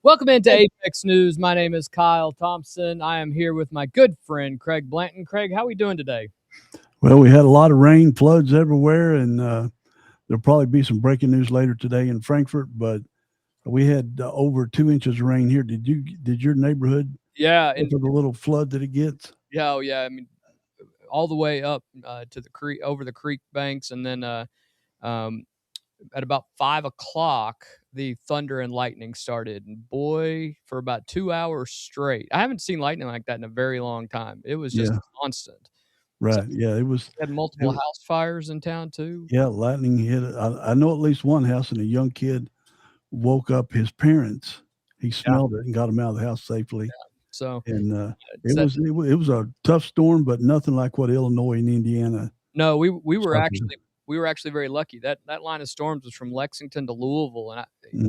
Welcome into Apex News. My name is Kyle Thompson. I am here with my good friend, Craig Blanton. Craig, how are we doing today? Well, we had a lot of rain, floods everywhere, and there'll probably be some breaking news later today in Frankfurt, but we had over 2 inches of rain here. Did your neighborhood And for the little flood that it gets? yeah, I mean, all the way up to the creek, over the creek banks, and then at about 5 o'clock, the thunder and lightning started. And boy, for about 2 hours straight, I haven't seen lightning like that in a very long time. It was just constant. So Right. Yeah, it was. we had multiple house fires in town too. Yeah, lightning hit. I know at least one house, and a young kid woke up his parents. He smelled it and got them out of the house safely. So And it was a tough storm, but nothing like what Illinois and Indiana. no, we were actually very lucky. That line of storms was from Lexington to Louisville, and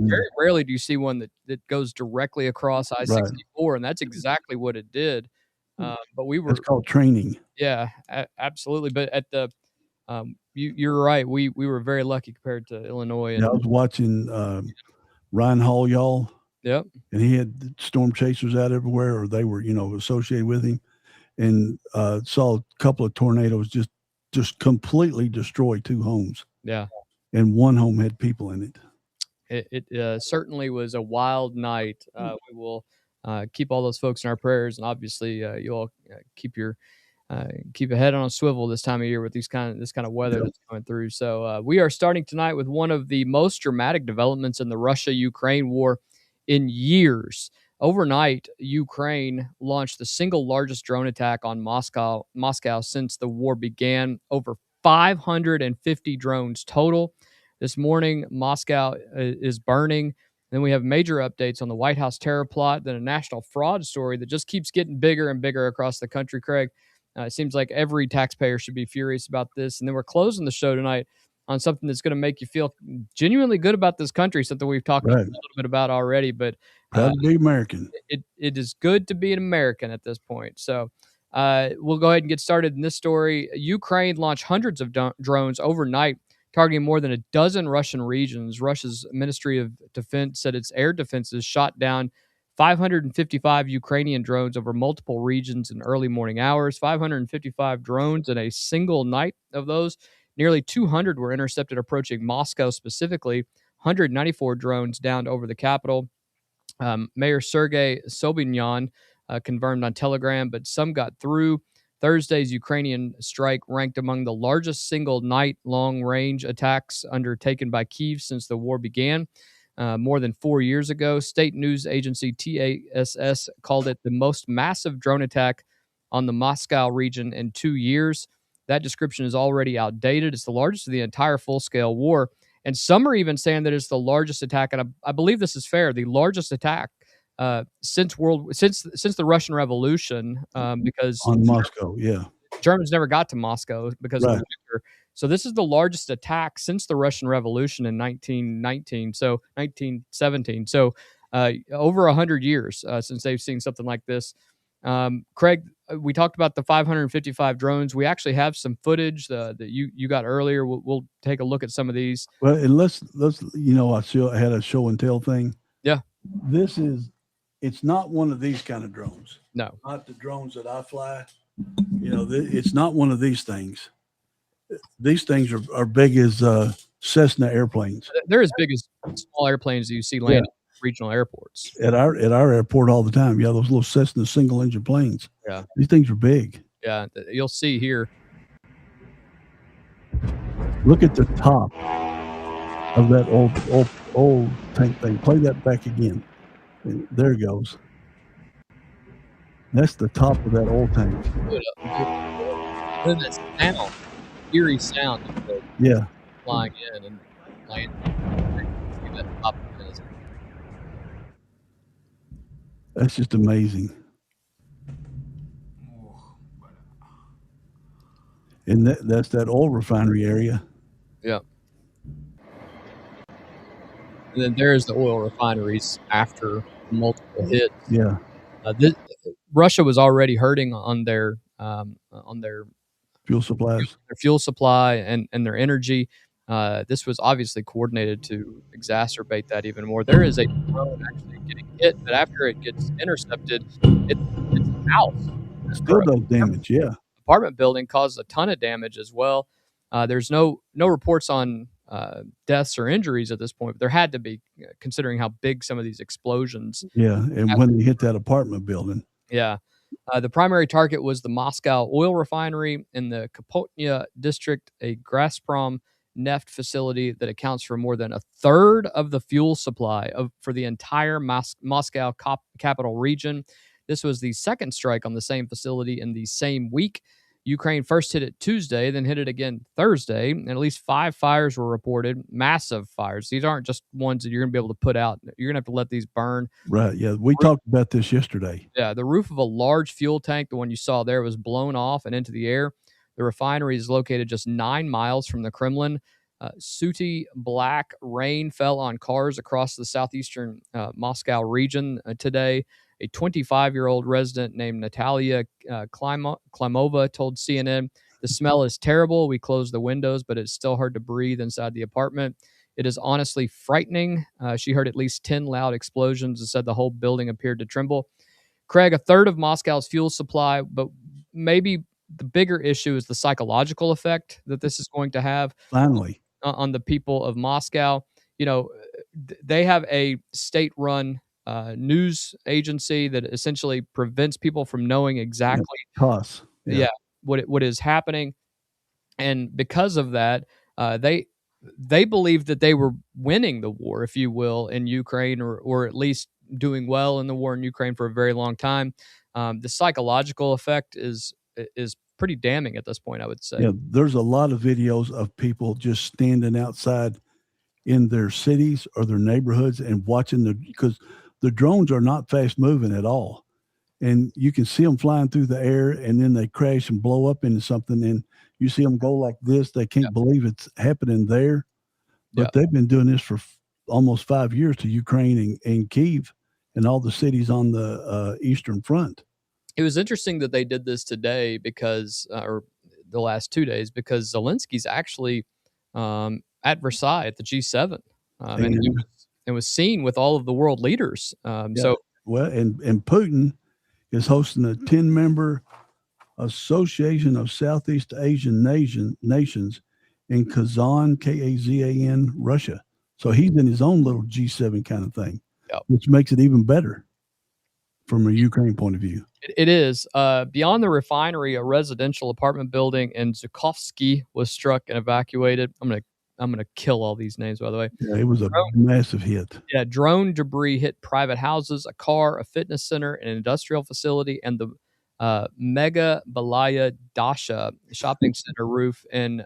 very rarely do you see one that goes directly across I-64, and that's exactly what it did. But we were It's called training. Yeah, absolutely. But at the you're right. We were very lucky compared to Illinois. And I was watching Ryan Hall, y'all. Yep. And he had storm chasers out everywhere, or they were, associated with him, and saw a couple of tornadoes just completely destroy 2 homes. Yeah. And one home had people in it. It certainly was a wild night. We will keep all those folks in our prayers, and obviously you all keep your head on a swivel this time of year with this kind of weather that's coming through. So we are starting tonight with one of the most dramatic developments in the Russia-Ukraine war in years. Overnight, Ukraine launched the single largest drone attack on Moscow since the war began. Over 550 drones total. This morning, Moscow is burning. Then we have major updates on the White House terror plot, then a national fraud story that just keeps getting bigger and bigger across the country, Craig. It seems like every taxpayer should be furious about this. And then we're closing the show tonight on something that's going to make you feel genuinely good about this country, something we've talked a little bit about already. But proud to be American. It is good to be an American at this point. So we'll go ahead and get started in this story. Ukraine launched hundreds of drones overnight, targeting more than a dozen Russian regions. Russia's Ministry of Defense said its air defenses shot down 555 Ukrainian drones over multiple regions in early morning hours. 555 drones in a single night. Of those, nearly 200 were intercepted approaching Moscow specifically. 194 drones downed over the capital. Mayor Sergei Sobyanin confirmed on Telegram, but some got through. Thursday's Ukrainian strike ranked among the largest single night long-range attacks undertaken by Kyiv since the war began more than 4 years ago. State news agency TASS called it the most massive drone attack on the Moscow region in 2 years. That description is already outdated. It's the largest of the entire full-scale war. And some are even saying that it's the largest attack, and I believe this is fair, the largest attack since the Russian Revolution, because on Moscow, Germans never got to Moscow because of the winter. So this is the largest attack since the Russian Revolution in 1917. So over 100 years since they've seen something like this. Craig, we talked about the 555 drones. We actually have some footage that you got earlier. We'll take a look at some of these. Well, and let's I had a show and tell thing. Yeah, it's not one of these kind of drones. No, not the drones that I fly. It's not one of these things. These things are big as Cessna airplanes. They're as big as small airplanes that you see landing at regional airports. At our airport all the time. Yeah, those little Cessna single engine planes. Yeah, these things are big. Yeah, you'll see here. Look at the top of that old tank thing. Play that back again. And there it goes. That's the top of that old tank. That sound, eerie sound. Yeah. Flying in and landing. See that top of it. That's just amazing. And that's that oil refinery area. Yeah. And then there's the oil refineries after multiple hits. Yeah. Russia was already hurting on their fuel supplies, their fuel supply and their energy. This was obviously coordinated to exacerbate that even more. There is a drone actually getting hit, but after it gets intercepted, it hits a house Still or does damage. Yeah. apartment building, causes a ton of damage as well. There's no reports on deaths or injuries at this point, but there had to be, considering how big some of these explosions. Yeah. And when they hit that apartment building. Yeah. The primary target was the Moscow oil refinery in the Kapotnya district, a Gazprom neft facility that accounts for more than a third of the fuel supply for the entire Moscow capital region. This was the second strike on the same facility in the same week. Ukraine first hit it Tuesday, then hit it again Thursday, and at least 5 fires were reported, massive fires. These aren't just ones that you're going to be able to put out. You're going to have to let these burn. Right. Yeah. We talked about this yesterday. Yeah, the roof of a large fuel tank, the one you saw there, was blown off and into the air. The refinery is located just 9 miles from the Kremlin. Sooty black rain fell on cars across the southeastern Moscow region today. A 25-year-old resident named Natalia Klimova told CNN, "The smell is terrible. We closed the windows, but it's still hard to breathe inside the apartment. It is honestly frightening." She heard at least 10 loud explosions and said the whole building appeared to tremble. Craig, a third of Moscow's fuel supply, but maybe the bigger issue is the psychological effect that this is going to have Finally. on the people of Moscow. You know, they have a state-run news agency that essentially prevents people from knowing exactly, Toss. yeah, what is happening, and because of that, they believe that they were winning the war, if you will, in Ukraine, or at least doing well in the war in Ukraine for a very long time. The psychological effect is pretty damning at this point, I would say. Yeah, there's a lot of videos of people just standing outside in their cities or their neighborhoods and watching because the drones are not fast moving at all. And you can see them flying through the air, and then they crash and blow up into something, and you see them go like this. They can't believe it's happening there. But they've been doing this for almost 5 years to Ukraine and Kyiv and all the cities on the Eastern Front. It was interesting that they did this today because, or the last 2 days, because Zelensky's actually at Versailles at the G7, and it was seen with all of the world leaders. So, well, and Putin is hosting a 10-member Association of Southeast Asian nations in Kazan, Kazan, Russia. So he's in his own little G7 kind of thing, which makes it even better from a Ukraine point of view. It is. Beyond the refinery, a residential apartment building in Zhukovsky was struck and evacuated. I'm gonna kill all these names, by the way. Yeah, it was a massive hit. Yeah, drone debris hit private houses, a car, a fitness center, an industrial facility, and the Mega Balaya Dasha shopping center roof in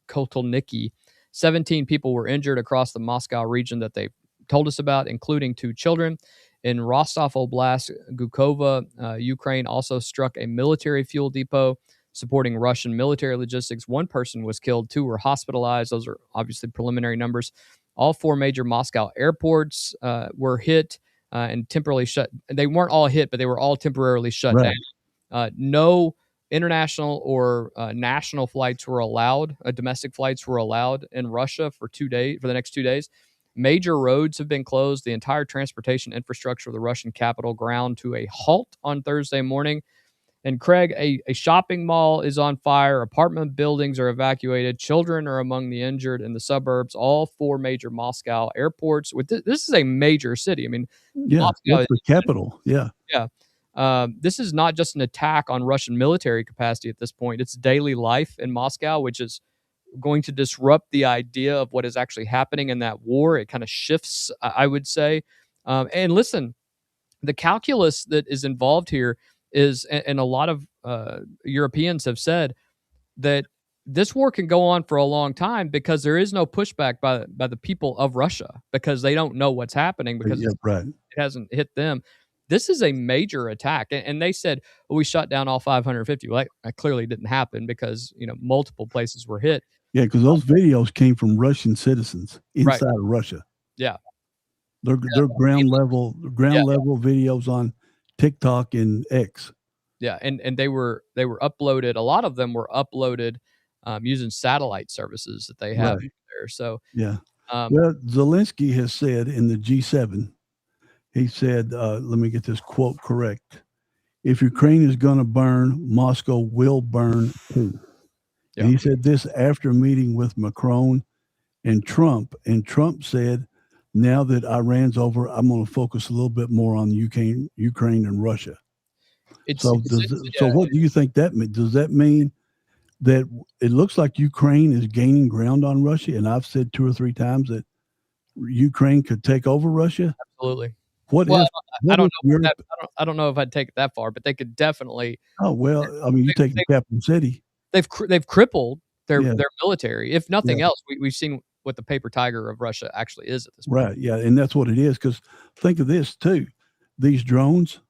Kotolniki. 17 people were injured across the Moscow region that they told us about, including 2 children. In Rostov Oblast, Gukova, Ukraine also struck a military fuel depot supporting Russian military logistics. 1 person was killed, 2 were hospitalized. Those are obviously preliminary numbers. All 4 major Moscow airports were hit and temporarily shut. They weren't all hit, but they were all temporarily shut down. No international or national flights were allowed. Domestic flights were allowed in Russia for the next 2 days. Major roads have been closed. The entire transportation infrastructure of the Russian capital ground to a halt on Thursday morning. And Craig, a shopping mall is on fire. Apartment buildings are evacuated. Children are among the injured in the suburbs. All 4 major Moscow airports. This is a major city. I mean, Moscow is the capital. Yeah. This is not just an attack on Russian military capacity at this point. It's daily life in Moscow, which is going to disrupt the idea of what is actually happening in that war. It kind of shifts, I would say. And listen, the calculus that is involved here is, and a lot of Europeans have said that this war can go on for a long time because there is no pushback by the people of Russia because they don't know what's happening because it hasn't hit them. This is a major attack. And they said, well, we shut down all 550. Well, that clearly didn't happen because, multiple places were hit. Yeah, because those videos came from Russian citizens inside of Russia. Yeah. They're ground level videos on TikTok and X. Yeah, and they were uploaded. A lot of them were uploaded using satellite services that they have there. So, Yeah. um, Well, Zelenskyy has said in the G7, he said, let me get this quote correct. If Ukraine is going to burn, Moscow will burn too. And yeah, he said this after meeting with Macron and Trump. And Trump said, now that Iran's over, I'm going to focus a little bit more on Ukraine and Russia. it's So yeah, what do you think that means? Does that mean that it looks like Ukraine is gaining ground on Russia? And I've said 2 or 3 times that Ukraine could take over Russia. absolutely. What Well, if I what don't if know Europe? that I don't know if I'd take it that far, but they could definitely. Oh well, I mean, you They, take the they, capital city. they've crippled Yeah, their military. If yeah, nothing else, we've seen what the paper tiger of Russia actually is at this point. right. Yeah, and that's what it is. Because think of this too: these drones.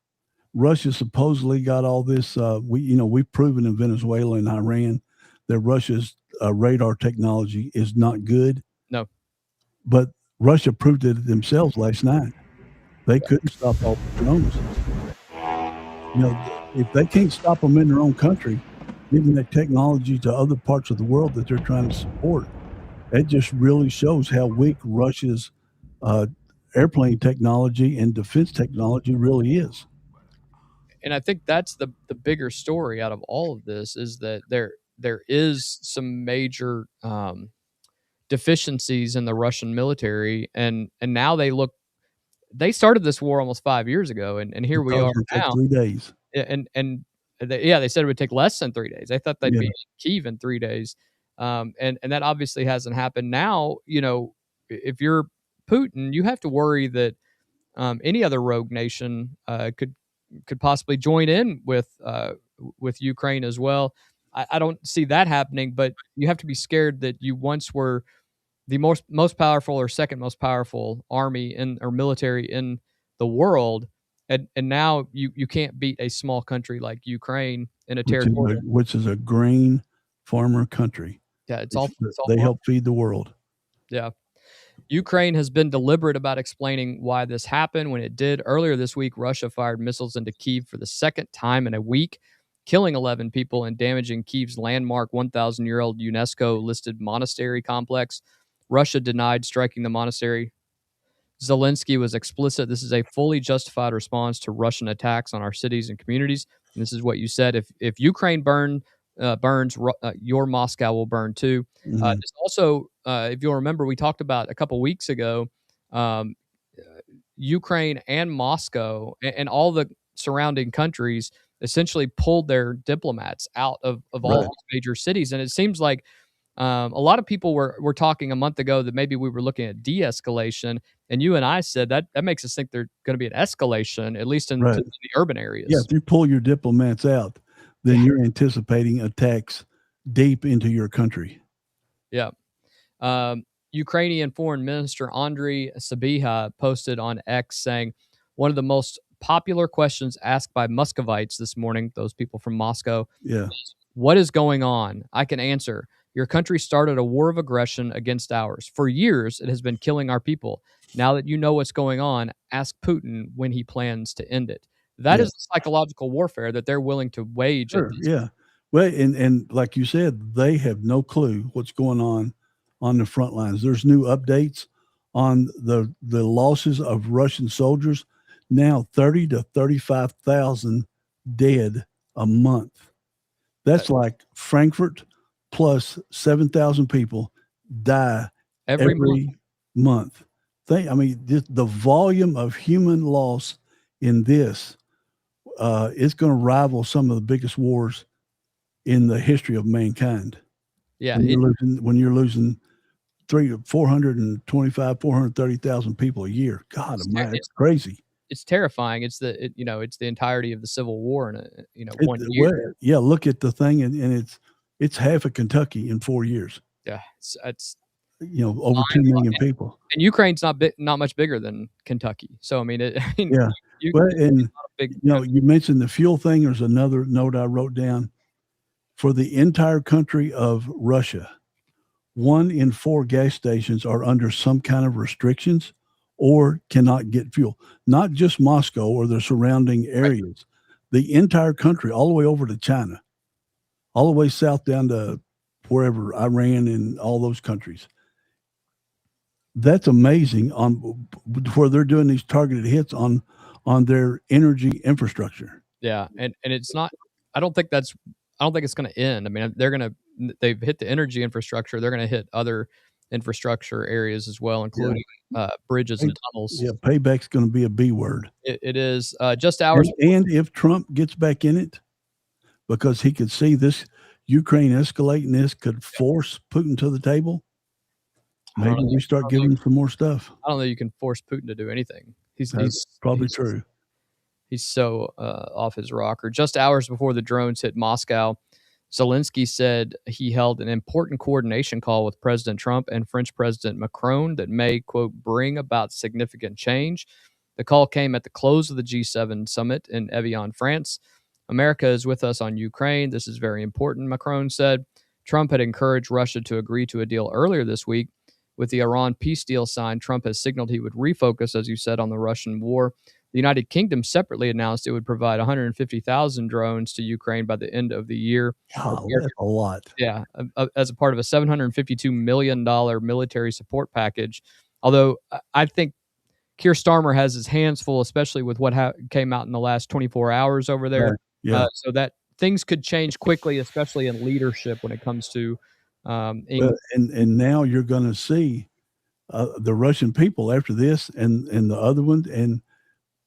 Russia supposedly got all this. We've proven in Venezuela and Iran that Russia's radar technology is not good. No, But Russia proved it themselves last night. They couldn't stop all the drones. If they can't stop them in their own country, giving that technology to other parts of the world that they're trying to support, that just really shows how weak Russia's uh, airplane technology and defense technology really is. and I think that's the bigger story out of all of this is that there is some major deficiencies in the Russian military, and now they started this war almost 5 years ago, and They here we thought it are was gonna take now. 3 days. They said it would take less than 3 days. They thought they'd be Yeah, in Kyiv in 3 days, and that obviously hasn't happened. Now, if you're Putin, you have to worry that any other rogue nation could possibly join in with Ukraine as well. I don't see that happening, but you have to be scared that you once were the most powerful or second most powerful army in or military in the world, and now you can't beat a small country like Ukraine in a territorial. which is a grain farmer country. Yeah, it's all They farm. help feed the world. Yeah. Ukraine has been deliberate about explaining why this happened when it did. Earlier this week, Russia fired missiles into Kyiv for the second time in a week, killing 11 people and damaging Kyiv's landmark 1,000-year-old UNESCO-listed monastery complex. Russia denied striking the monastery. Zelenskyy was explicit. This is a fully justified response to Russian attacks on our cities and communities. And this is what you said. If Ukraine burns, your Moscow will burn too. Mhm. It's also, if you'll remember, we talked about a couple weeks ago, um, Ukraine and Moscow and all the surrounding countries essentially pulled their diplomats out of all Right. these major cities. And it seems like a lot of people were talking a month ago that maybe we were looking at de-escalation, and you and I said that makes us think there's going to be an escalation, at least into Right. the urban Yeah, areas. if you pull your diplomats out, then Yeah, you're anticipating attacks deep into your country. yeah. Ukrainian Foreign Minister Andriy Sabiha posted on X saying, one of the most popular questions asked by Muscovites this morning, those people from Moscow, Yeah, what is going on? I can answer. Your country started a war of aggression against ours. For years, it has been killing our people. Now that you know what's going on, ask Putin when he plans to end it. That yeah, is the psychological warfare that they're willing to wage at sure, this. yeah. Well, and like you said, they have no clue what's going on the front lines. There's new updates on the losses of Russian soldiers. Now 30 to 35,000 dead a month. Uh, That's like Frankfurt plus 7,000 people die every month. every month. The volume of human loss in this is going to rival some of the biggest wars in the history of mankind. Yeah, When you're losing 430,000 people a year. God it's, ter- almighty, it's that's crazy. it's terrifying. It's the entirety of the Civil War in a It, 1 year. well, yeah, look at the thing, and it's half of Kentucky in 4 years. Yeah, it's Over 2 million people. and Ukraine's not much bigger than Kentucky. So I mean, Yeah. you Well, it's and not a big. you mentioned the fuel thing. There's another note I wrote down for the entire country of Russia. 1 in 4 gas stations are under some kind of restrictions or cannot get fuel. Not just Moscow or the surrounding areas. The entire country, all the way over to China, all the way south down to wherever, Iran and all those countries. That's amazing on where they're doing these targeted hits on their energy infrastructure. Yeah, and it's not. I don't think that's. I don't think it's going to end. I mean, they've hit the energy infrastructure. They're going to hit other infrastructure areas as well, Yeah. including bridges and tunnels. Yeah, payback's going to be a B word. It is just hours. And if Trump gets back in it, because he could see this Ukraine escalating, this could force Putin to the table. I don't Maybe know. we start giving him some more stuff. I don't know. You can force Putin to do anything. That's probably true. He's so off his rocker. Just hours before the drones hit Moscow, Zelenskyy said he held an important coordination call with President Trump and French President Macron that may, quote, bring about significant change. The call came at the close of the G7 summit in Evian, France. America is with us on Ukraine. This is very important, Macron said. Trump had encouraged Russia to agree to a deal earlier this week. With the Iran peace deal signed, Trump has signaled he would refocus, as you said, on the Russian war. The United Kingdom separately announced it would provide 150,000 drones to Ukraine by the end of the year. Oh, that's a lot. Yeah, as a part of a $752 million military support package. Although I think Keir Starmer has his hands full, especially with what came out in the last 24 hours over there. Yeah. So that things could change quickly, especially in leadership when it comes to England. And now you're going to see the Russian people after this and the other ones, and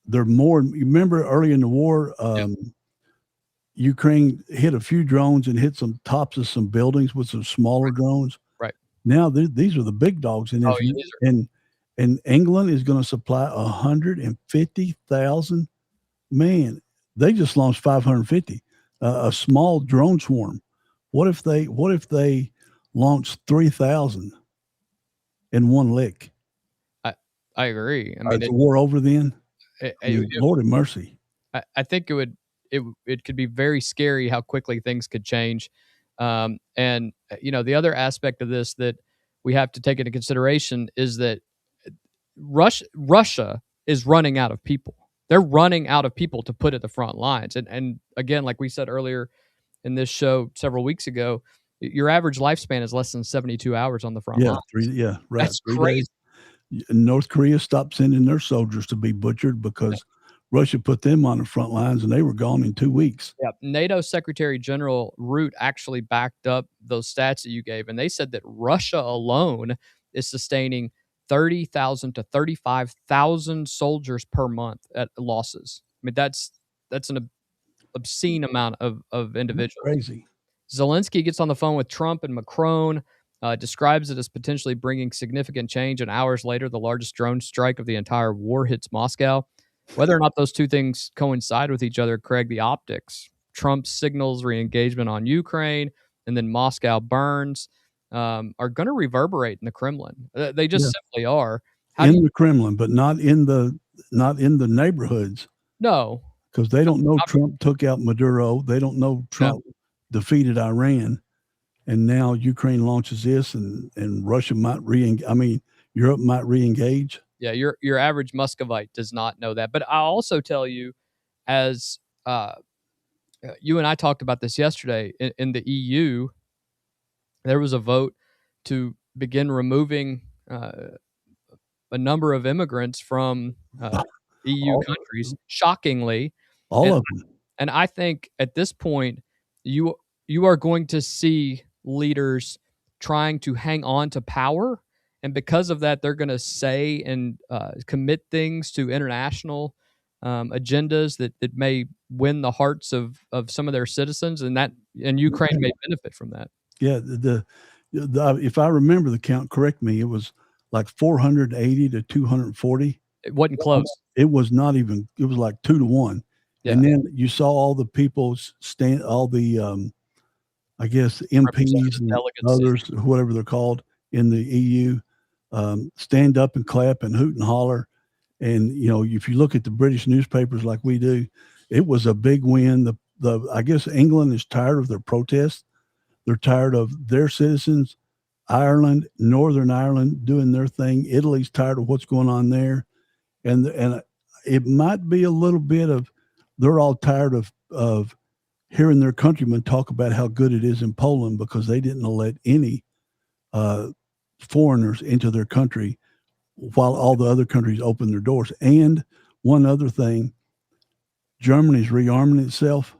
they're more. You remember early in the war, Ukraine hit a few drones and hit some tops of some buildings with some smaller drones. Right. Now these are the big dogs, and and England is going to supply 150,000. Man, they just launched 550, a small drone swarm. What if they launched 3,000 in one lick? I agree. I Is mean, the war over then? Lord have mercy. I think it could be very scary how quickly things could change. And the other aspect of this that we have to take into consideration is that Russia is running out of people. They're running out of people to put at the front lines. And again, like we said earlier in this show several weeks ago, your average lifespan is less than 72 hours on the front lines. Right. That's crazy. North Korea stopped sending their soldiers to be butchered because Russia put them on the front lines, and they were gone in 2 weeks. Yeah, NATO Secretary General Root actually backed up those stats that you gave, and they said that Russia alone is sustaining 30,000 to 35,000 soldiers per month at losses. I mean, that's an obscene amount of individuals. Crazy. Zelenskyy gets on the phone with Trump and Macron, describes it as potentially bringing significant change, and hours later, the largest drone strike of the entire war hits Moscow. Whether or not those two things coincide with each other, Craig, the optics. Trump signals re-engagement on Ukraine, and then Moscow burns, are going to reverberate in the Kremlin. They just simply are. In the Kremlin, but not in the neighborhoods. No. Because they don't know Trump took out Maduro. They don't know Trump defeated Iran. And now Ukraine launches this, and Russia might Europe might re-engage. Yeah, your average Muscovite does not know that. But I'll also tell you, as you and I talked about this yesterday, in the EU, there was a vote to begin removing a number of immigrants from EU countries, shockingly. All of them. And I think at this point, you are going to see leaders trying to hang on to power. And because of that, they're going to say and commit things to international agendas that may win the hearts of some of their citizens, and Ukraine may benefit from that. Yeah, if I remember the count, correct me, it was like 480 to 240. It wasn't close. It was not even. It was like 2 to 1. Yeah. And then you saw all the people all the I guess MPs and others, whatever they're called in the EU, stand up and clap and hoot and holler. And if you look at the British newspapers like we do, it was a big win. I guess England is tired of their protests. They're tired of their citizens. Ireland, Northern Ireland doing their thing. Italy's tired of what's going on there. And it might be a little bit of, they're all tired of hearing their countrymen talk about how good it is in Poland because they didn't let any foreigners into their country while all the other countries open their doors. And one other thing, Germany's rearming itself.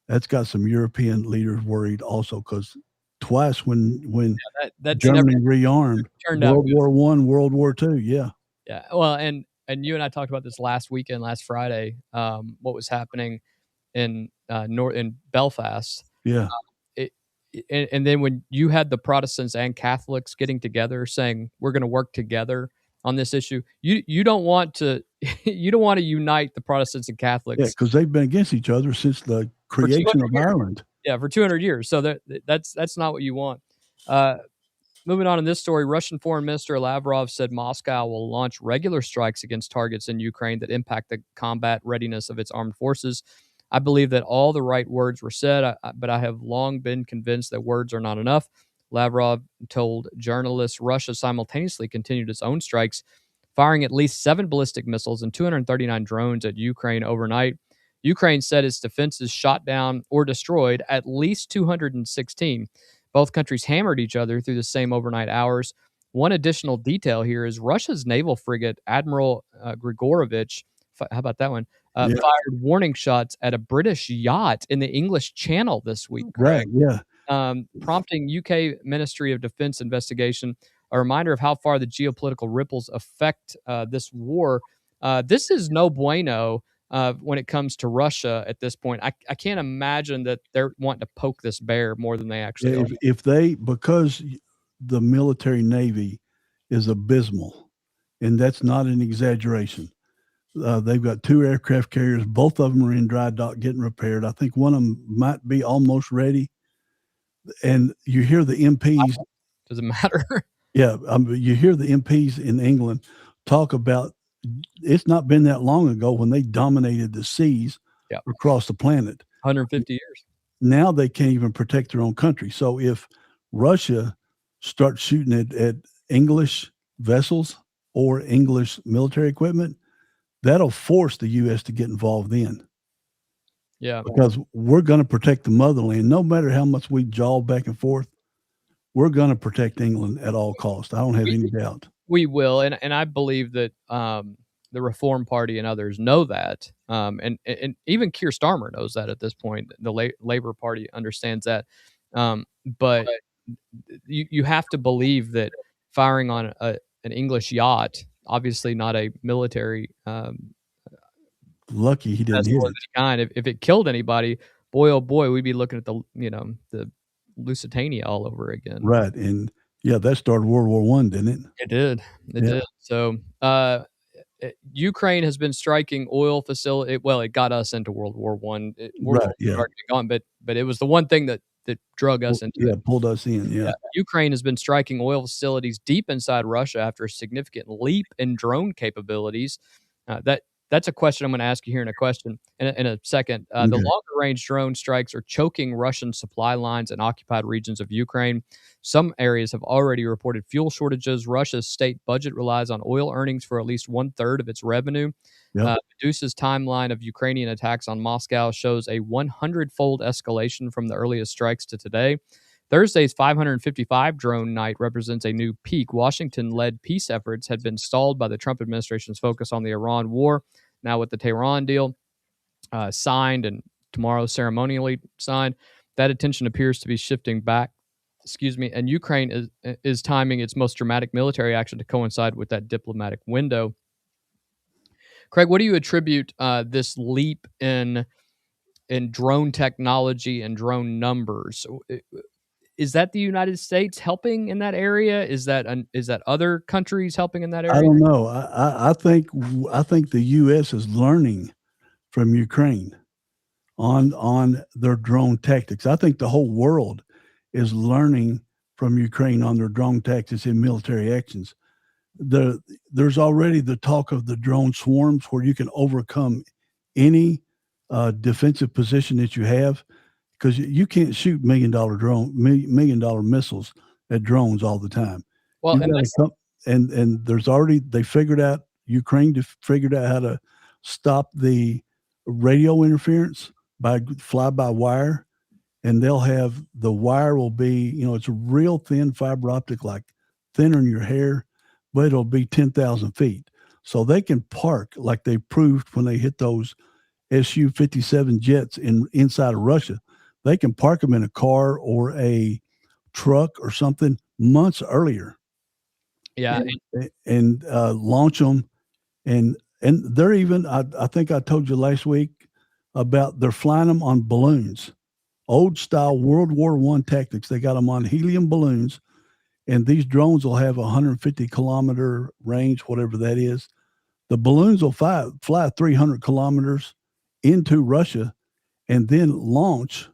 That's got some European leaders worried also, because twice when That's never Germany rearmed, turned out World good. War I, World War II, yeah. Yeah. Well, and you and I talked about this last weekend, last Friday, what was happening in in Belfast. Yeah. It, and then when you had the Protestants and Catholics getting together saying we're going to work together on this issue, you don't want to you don't want to unite the Protestants and Yeah, Catholics because they've been against each other since the for 200 creation of years. Ireland. Yeah, for 200 years. So that's not what you want. Uh, Moving on in this story, Russian Foreign Minister Lavrov said Moscow will launch regular strikes against targets in Ukraine that impact the combat readiness of its armed forces. I believe that all the right words were said, but I have long been convinced that words are not enough. Lavrov told journalists Russia simultaneously continued its own strikes, firing at least 7 ballistic missiles and 239 drones at Ukraine overnight. Ukraine said its defenses shot down or destroyed at least 216. Both countries hammered each other through the same overnight hours. One additional detail here is Russia's naval frigate, Admiral Grigorovich, how about that one, Yeah. fired warning shots at a British yacht in the English Channel this week, Right, Craig, yeah. prompting UK Ministry of Defense investigation. A reminder of how far the geopolitical ripples affect this war. This is no bueno when it comes to Russia at this point. I can't imagine that they're wanting to poke this bear more than they actually Yeah, are. if they, because the military navy is abysmal, and that's not an exaggeration. They've got 2 aircraft carriers. Both of them are in dry dock getting repaired. I think one of them might be almost ready. And you hear the MPs. Does it matter? Yeah, you hear the MPs in England talk about, it's not been that long ago when they dominated the seas Yeah, across the planet. 150 years. Now they can't even protect their own country. So if Russia starts shooting at English vessels or English military equipment, that'll force the U.S. to get involved in, Yeah, because we're going to protect the motherland. No matter how much we jaw back and forth, we're going to protect England at all costs. I don't have we, any doubt. we will, and I believe that the Reform Party and others know that, and even Keir Starmer knows that at this point. The Labor Party understands that, but you have to believe that firing on an English yacht, obviously not a military Lucky he didn't vessel hit of it. any kind. If it killed anybody, boy oh boy, we'd be looking at the Lusitania all over again. Right. And yeah, that started World War I, didn't it? It did. It Yeah. did. So, Ukraine has been striking oil facility. Well, it got us into World War One. World War Right. II had Yeah. already been gone, but it was the one thing that drug us into Yeah. it. Pulled us in. Yeah. Yeah. Ukraine has been striking oil facilities deep inside Russia after a significant leap in drone capabilities. That's a question I'm going to ask you here in a second. The Okay. longer range drone strikes are choking Russian supply lines in occupied regions of Ukraine. Some areas have already reported fuel shortages. Russia's state budget relies on oil earnings for at least 1/3 of its revenue. Yep. Medusa's timeline of Ukrainian attacks on Moscow shows a 100-fold escalation from the earliest strikes to today. Thursday's 555 drone night represents a new peak. Washington-led peace efforts had been stalled by the Trump administration's focus on the Iran war. Now, with the Tehran deal signed and tomorrow ceremonially signed, that attention appears to be shifting back. And Ukraine is timing its most dramatic military action to coincide with that diplomatic window. Craig, what do you attribute this leap in drone technology and drone numbers? Is that the United States helping in that area? Is that other countries helping in that I area? don't know. I think the U.S. is learning from Ukraine on their drone tactics. I think the whole world is learning from Ukraine on their drone tactics in military actions. There's already the talk of the drone swarms, where you can overcome any defensive position that you have, because you can't shoot $1 million missiles at drones all the time. Well, You and got to come, and there's already, Ukraine figured out how to stop the radio interference by fly by wire, and they'll have, the wire will be, it's a real thin fiber optic, like thinner than your hair, but it'll be 10,000 feet. So they can park like they proved when they hit those Su-57 jets inside of Russia. They can park them in a car or a truck or something months earlier. Yeah. And launch them. And they're even, I think I told you last week about they're flying them on balloons, old style World War I tactics. They got them on helium balloons, and these drones will have a 150-kilometer range, whatever that is. The balloons will fly 300 kilometers into Russia and then launch.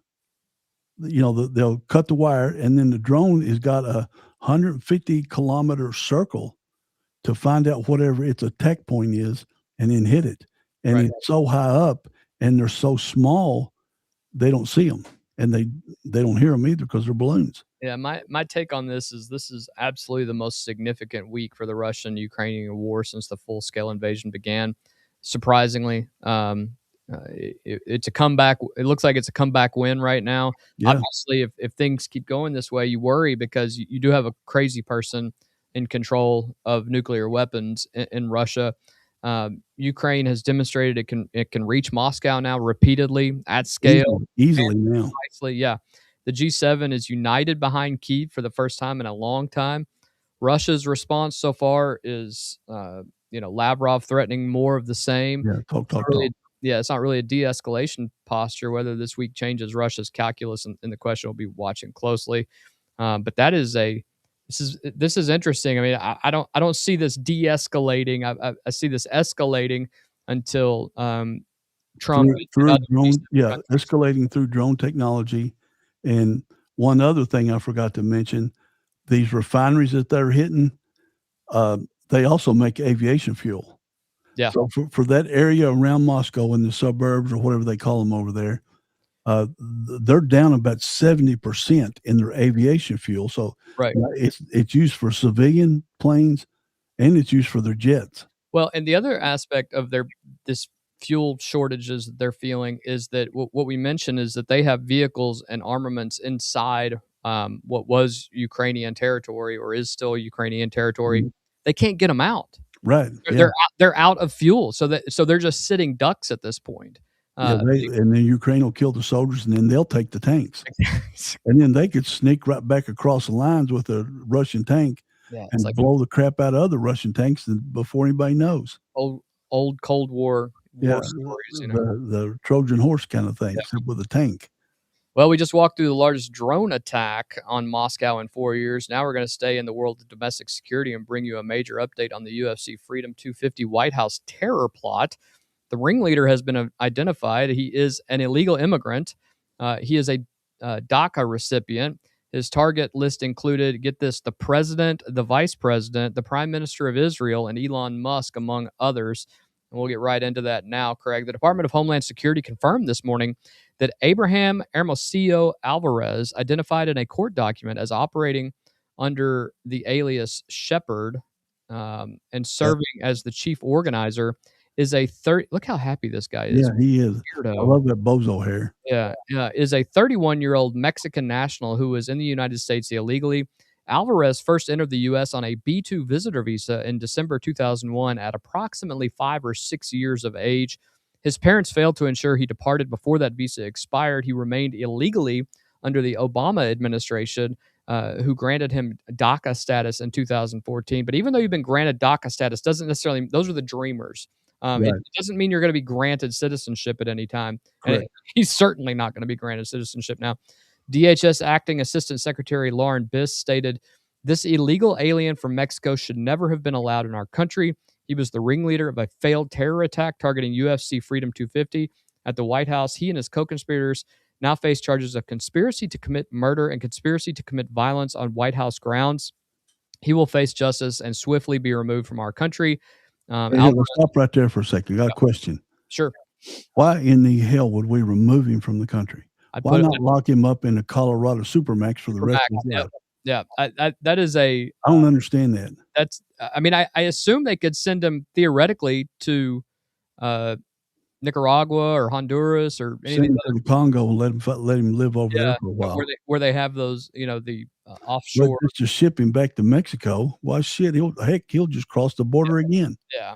They'll cut the wire, and then the drone has got a 150-kilometer circle to find out whatever its attack point is and then hit it. And Right. It's so high up and they're so small, they don't see them, and they don't hear them either because they're balloons. Yeah, my take on this is absolutely the most significant week for the Russian-Ukrainian war since the full-scale invasion began. Surprisingly, it's a comeback. It looks like it's a comeback win right now. Yeah. Obviously, if things keep going this way, you worry because you do have a crazy person in control of nuclear weapons in Russia. Ukraine has demonstrated it can reach Moscow now repeatedly at scale, easily now. Precisely, yeah. The G7 is united behind Kyiv for the first time in a long time. Russia's response so far is, Lavrov threatening more of the same. Yeah, talk. Yeah, it's not really a de-escalation posture. Whether this week changes Russia's calculus, and the question will be watching closely. But this is interesting. I mean, I don't see this de-escalating. I see this escalating until Trump through drone, escalating through drone technology. And one other thing I forgot to mention, these refineries that they're hitting, they also make aviation fuel. Yeah. So for that area around Moscow in the suburbs or whatever they call them over there, they're down about 70% in their aviation fuel. So right. It's used for civilian planes and it's used for their jets. Well, and the other aspect of this fuel shortages that they're feeling is that what we mentioned is that they have vehicles and armaments inside what was Ukrainian territory or is still Ukrainian territory. Mm-hmm. They can't get them out. Right. They're out of fuel, so they're just sitting ducks at this point. And then Ukraine will kill the soldiers, and then they'll take the tanks, and then they could sneak right back across the lines with a Russian tank and blow the crap out of other Russian tanks before anybody knows. Old Cold War stories, the Trojan horse kind of thing, except with a tank. Well, we just walked through the largest drone attack on Moscow in 4 years. Now we're going to stay in the world of domestic security and bring you a major update on the UFC Freedom 250 White House terror plot. The ringleader has been identified. He is an illegal immigrant. He is a DACA recipient. His target list included, get this, the president, the vice president, the prime minister of Israel, and Elon Musk, among others. And we'll get right into that now, Craig. The Department of Homeland Security confirmed this morning that Abraham Hermosillo Alvarez, identified in a court document as operating under the alias Shepherd and serving as the chief organizer, is a look how happy this guy is. Yeah, he is. Weirdo. I love that bozo hair. Yeah, is a 31-year-old Mexican national who was in the United States illegally. Alvarez first entered the U.S. on a B-2 visitor visa in December 2001 at approximately 5 or 6 years of age. His parents failed to ensure he departed before that visa expired. He remained illegally under the Obama administration, who granted him DACA status in 2014. But even though you've been granted DACA status, doesn't necessarily, those are the dreamers. Right. It doesn't mean you're going to be granted citizenship at any time. And he's certainly not going to be granted citizenship now. DHS Acting Assistant Secretary Lauren Biss stated, this illegal alien from Mexico should never have been allowed in our country. He was the ringleader of a failed terror attack targeting UFC Freedom 250 at the White House. He and his co-conspirators now face charges of conspiracy to commit murder and conspiracy to commit violence on White House grounds. He will face justice and swiftly be removed from our country. Let's stop right there for a second. I got a question. Sure. Why in the hell would we remove him from the country? Why not lock him up in a Colorado Supermax for the rest of his life? Yeah, that is a... I don't understand that. That's... I mean, I assume they could send him theoretically to Nicaragua or Honduras or any of Send these him to the Congo and let him live over there yeah, for a while. where they have those, the But offshore just to ship him back to Mexico, why shit, he'll just cross the border again. yeah.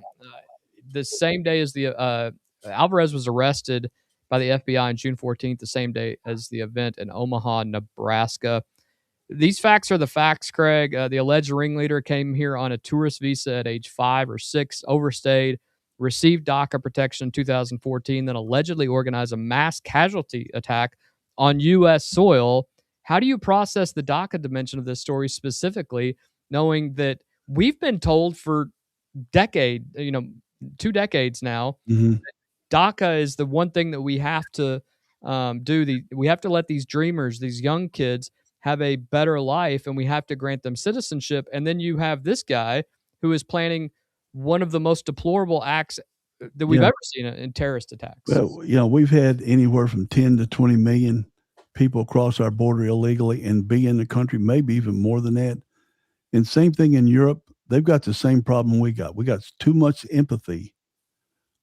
The same day as the Alvarez was arrested by the FBI on June 14th, the same day as the event in Omaha, Nebraska. These facts are the facts, Craig. The alleged ringleader came here on a tourist visa at age 5 or 6, overstayed, received DACA protection in 2014, then allegedly organized a mass casualty attack on U.S. soil. How do you process the DACA dimension of this story specifically, knowing that we've been told for 2 decades now, Mhm. DACA is the one thing that we have to do. We have to let these dreamers, these young kids, have a better life, and we have to grant them citizenship. And then you have this guy who is planning one of the most deplorable acts that we've Yeah. ever seen in terrorist attacks. Well, we've had anywhere from 10 to 20 million people cross our border illegally and be in the country, maybe even more than that. And same thing in Europe. They've got the same problem we got. We got too much empathy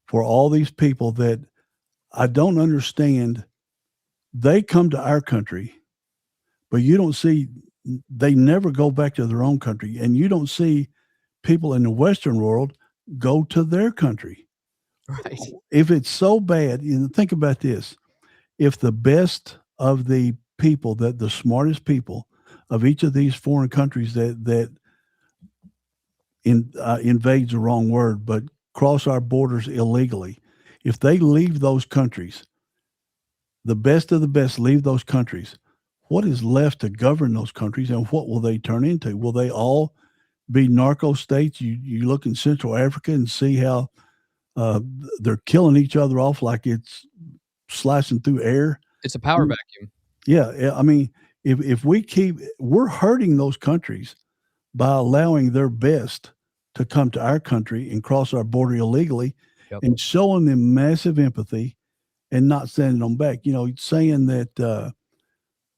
for all these people that I don't understand. They come to our country, but you don't see, they never go back to their own country. And you don't see people in the Western world go to their country. Right. If it's so bad, think about this. If the best of the people, that the smartest people of each of these foreign countries that invades the wrong word, but cross our borders illegally, if they leave those countries, the best of the best leave those countries, what is left to govern those countries, and what will they turn into? Will they all be narco states? You look in Central Africa and see how they're killing each other off like it's slicing through air. It's a power vacuum. Yeah, I mean, if we're hurting those countries by allowing their best to come to our country and cross our border illegally, Yep. and showing them massive empathy and not sending them back. Saying that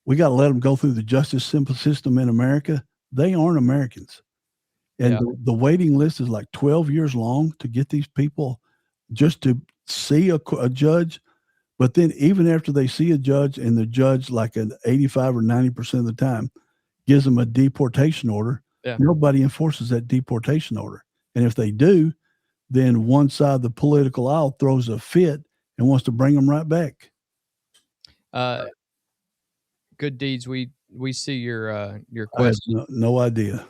we got to let them go through the justice system in America. They aren't Americans. And Yeah. the waiting list is like 12 years long to get these people just to see a judge. But then even after they see a judge, and the judge, like an 85 or 90% of the time, gives them a deportation order, Yeah. nobody enforces that deportation order. And if they do, then one side of the political aisle throws a fit and wants to bring them right back. Good deeds. We see your I have question. no idea.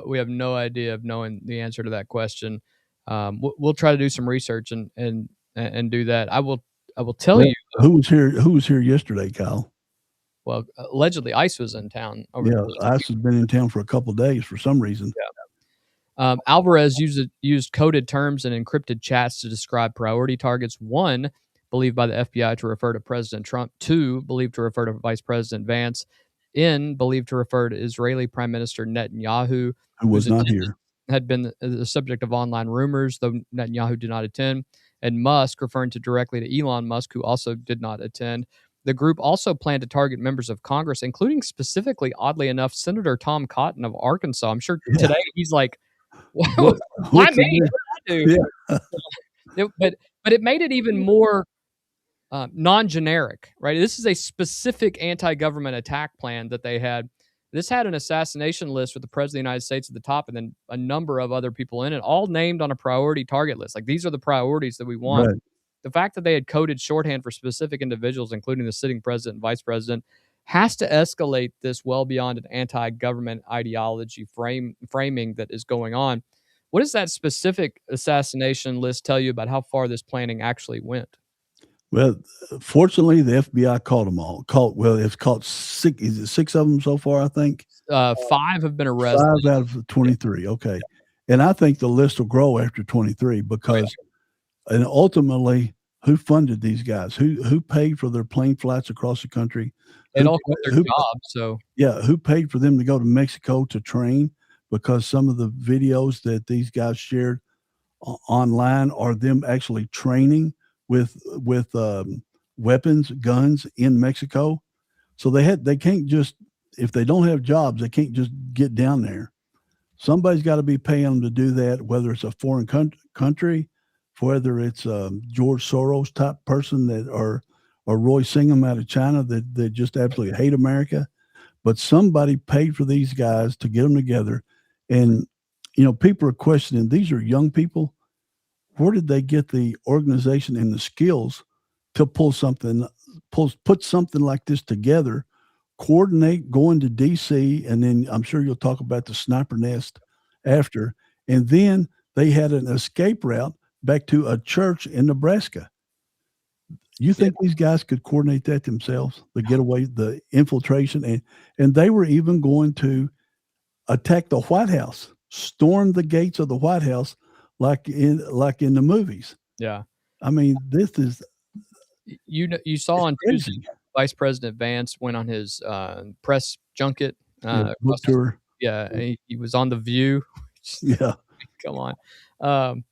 We have no idea of knowing the answer to that question. We'll try to do some research and do that. I will tell you. Who was here? Who was here yesterday, Kyle? Well, allegedly ICE was in town over Yeah, ICE has been in town for a couple of days for some reason. Alvarez used coded terms and encrypted chats to describe priority targets. 1, believed by the FBI to refer to President Trump. 2, believed to refer to Vice President Vance. N, believed to refer to Israeli Prime Minister Netanyahu, Who was not here. had been the subject of online rumors, though Netanyahu did not attend. And Musk, referring directly to Elon Musk, who also did not attend. The group also planned to target members of Congress, including specifically, oddly enough, Senator Tom Cotton of Arkansas. I'm sure today he's like, why me? What did I do? Yeah. But it made it even more non-generic, right? This is a specific anti-government attack plan that they had. This had an assassination list with the President of the United States at the top, and then a number of other people in it, all named on a priority target list. Like, these are the priorities that we want. Right. The fact that they had coded shorthand for specific individuals, including the sitting president and vice president, has to escalate this well beyond an anti-government ideology framing that is going on. What does that specific assassination list tell you about how far this planning actually went? Well, fortunately, the FBI caught them all. It's caught 6. Is it 6 of them so far? I think 5 have been arrested. 5 out of 23. Okay, and I think the list will grow after 23 because, and ultimately, who funded these guys? Who paid for their plane flights across the country? They all quit their jobs. So yeah, who paid for them to go to Mexico to train? Because some of the videos that these guys shared online are them actually training with weapons, guns in Mexico. So they can't just, if they don't have jobs, they can't just get down there. Somebody's got to be paying them to do that, whether it's a foreign country, whether it's George Soros type person or Roy Singham out of China that just absolutely hate America. But somebody paid for these guys to get them together. And, people are questioning, these are young people. Where did they get the organization and the skills to put something like this together, coordinate, going to D.C., and then I'm sure you'll talk about the sniper nest after. And then they had an escape route back to a church in Nebraska. You think these guys could coordinate that themselves, the getaway, the infiltration, and they were even going to attack the White House, storm the gates of the White House like in the movies. Yeah. I mean, this is you saw on Tuesday, Vice President Vance went on his press junket, book tour. Yeah, he was on The View. Yeah. Come on.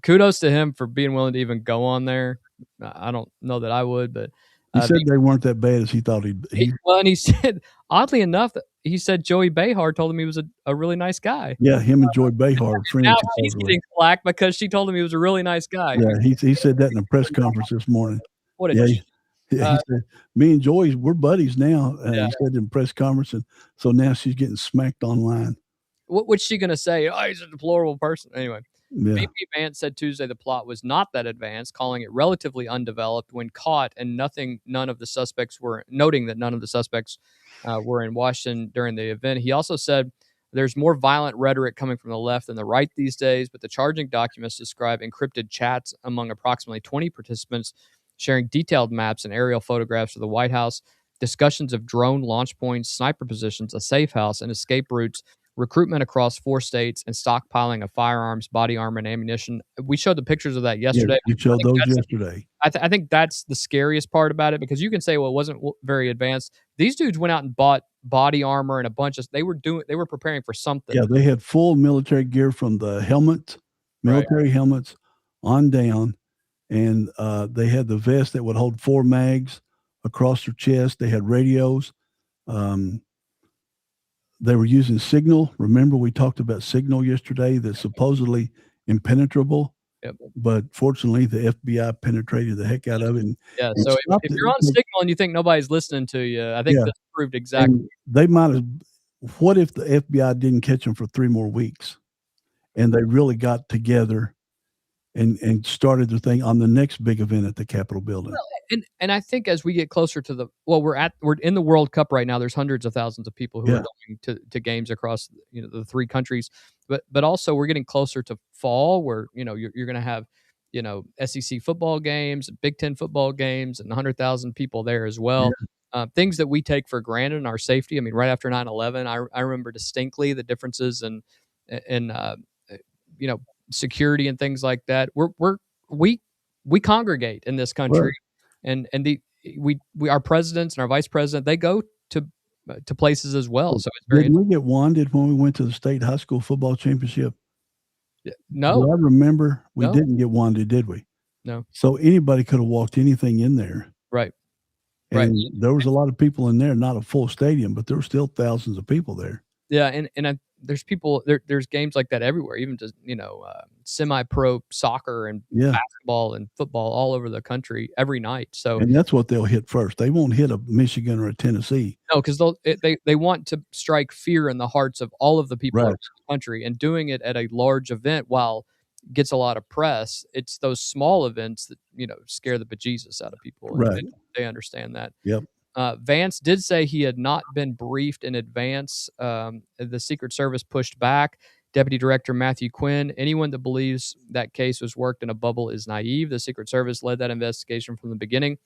Kudos to him for being willing to even go on there. I don't know that I would, but he said they weren't that bad as he thought well, and he said, oddly enough, he said Joey Behar told him he was a really nice guy. Yeah, him and Joey Behar are friends. Now she's getting flack because she told him he was a really nice guy. Yeah, he said that in a press conference this morning. What a he said, me and Joey, we're buddies now. He said in press conference, and so now she's getting smacked online. What's she going to say? Oh, he's a deplorable person. Anyway. Yeah. VP Vance said Tuesday the plot was not that advanced, calling it relatively undeveloped when caught, and noting that none of the suspects were in Washington during the event. He also said there's more violent rhetoric coming from the left than the right these days, but the charging documents describe encrypted chats among approximately 20 participants sharing detailed maps and aerial photographs of the White House, discussions of drone launch points, sniper positions, a safe house, and escape routes, recruitment across 4 states, and stockpiling of firearms, body armor, and ammunition. We showed the pictures of that yesterday. Yeah, we showed those yesterday. I think that's the scariest part about it, because you can say, well, it wasn't very advanced. These dudes went out and bought body armor and a bunch of. They were preparing for something. Yeah, they had full military gear from the military helmets on down, and they had the vest that would hold 4 mags across their chest. They had radios. They were using Signal. Remember, we talked about Signal yesterday that's supposedly impenetrable. Yep. But fortunately, the FBI penetrated the heck out of it. Yeah, so if you're on Signal and you think nobody's listening to you, I think this proved exactly. And they might have. What if the FBI didn't catch them for 3 more weeks, and they really got together and started their thing on the next big event at the Capitol building? Well, and I think as we get closer to we're in the World Cup right now. There's hundreds of thousands of people who are going to games across the 3 countries, but also we're getting closer to fall, where you're going to have SEC football games, Big Ten football games, and 100,000 people there as well. Yeah. Things that we take for granted in our safety. I mean, right after 9/11, I remember distinctly the differences in security and things like that. We congregate in this country, right. and our presidents and our vice president, they go to places as well. So it's very. Did we get wanded when we went to the state high school football championship? No, do I remember we didn't get wanded, did we? No. So anybody could have walked anything in there, right? And there was a lot of people in there, not a full stadium, but there were still thousands of people there. Yeah, and there's people there's games like that everywhere, even just semi-pro soccer and basketball and football all over the country every night. So, and that's what they'll hit first. They won't hit a Michigan or a Tennessee. No, because they want to strike fear in the hearts of all of the people in the country, and doing it at a large event, while it gets a lot of press, it's those small events that scare the bejesus out of people. Right, they understand that. Yep. Vance did say he had not been briefed in advance. The Secret Service pushed back. Deputy Director Matthew Quinn, anyone that believes that case was worked in a bubble is naive. The Secret Service led that investigation from the beginning.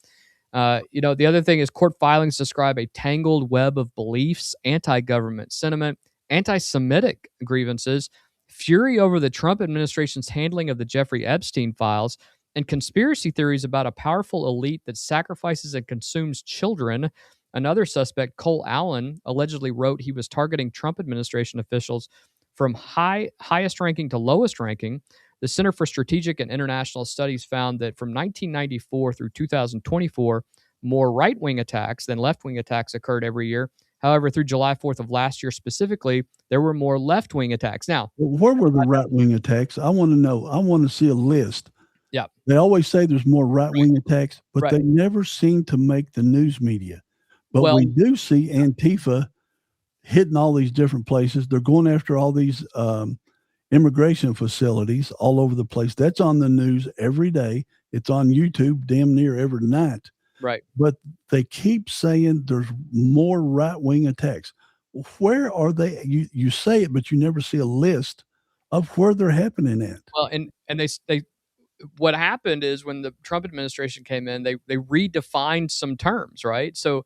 The other thing is court filings describe a tangled web of beliefs, anti-government sentiment, anti-Semitic grievances, fury over the Trump administration's handling of the Jeffrey Epstein files, and conspiracy theories about a powerful elite that sacrifices and consumes children. Another suspect, Cole Allen, allegedly wrote he was targeting Trump administration officials from highest ranking to lowest ranking. The Center for Strategic and International Studies found that from 1994 through 2024, more right-wing attacks than left-wing attacks occurred every year. However, through July 4th of last year specifically, there were more left-wing attacks. Now, where were the right-wing attacks? I want to know. I want to see a list Yeah. They always say there's more right-wing attacks, but Right. they never seem to make the news media. But Well, we do see Antifa hitting all these different places. They're going after all these immigration facilities all over the place. That's on the news every day. It's on YouTube damn near every night. right. But they keep saying there's more right-wing attacks. Where are they? You say it, but you never see a list of where they're happening at. Well, and they what happened is when the Trump administration came in, they redefined some terms, right? So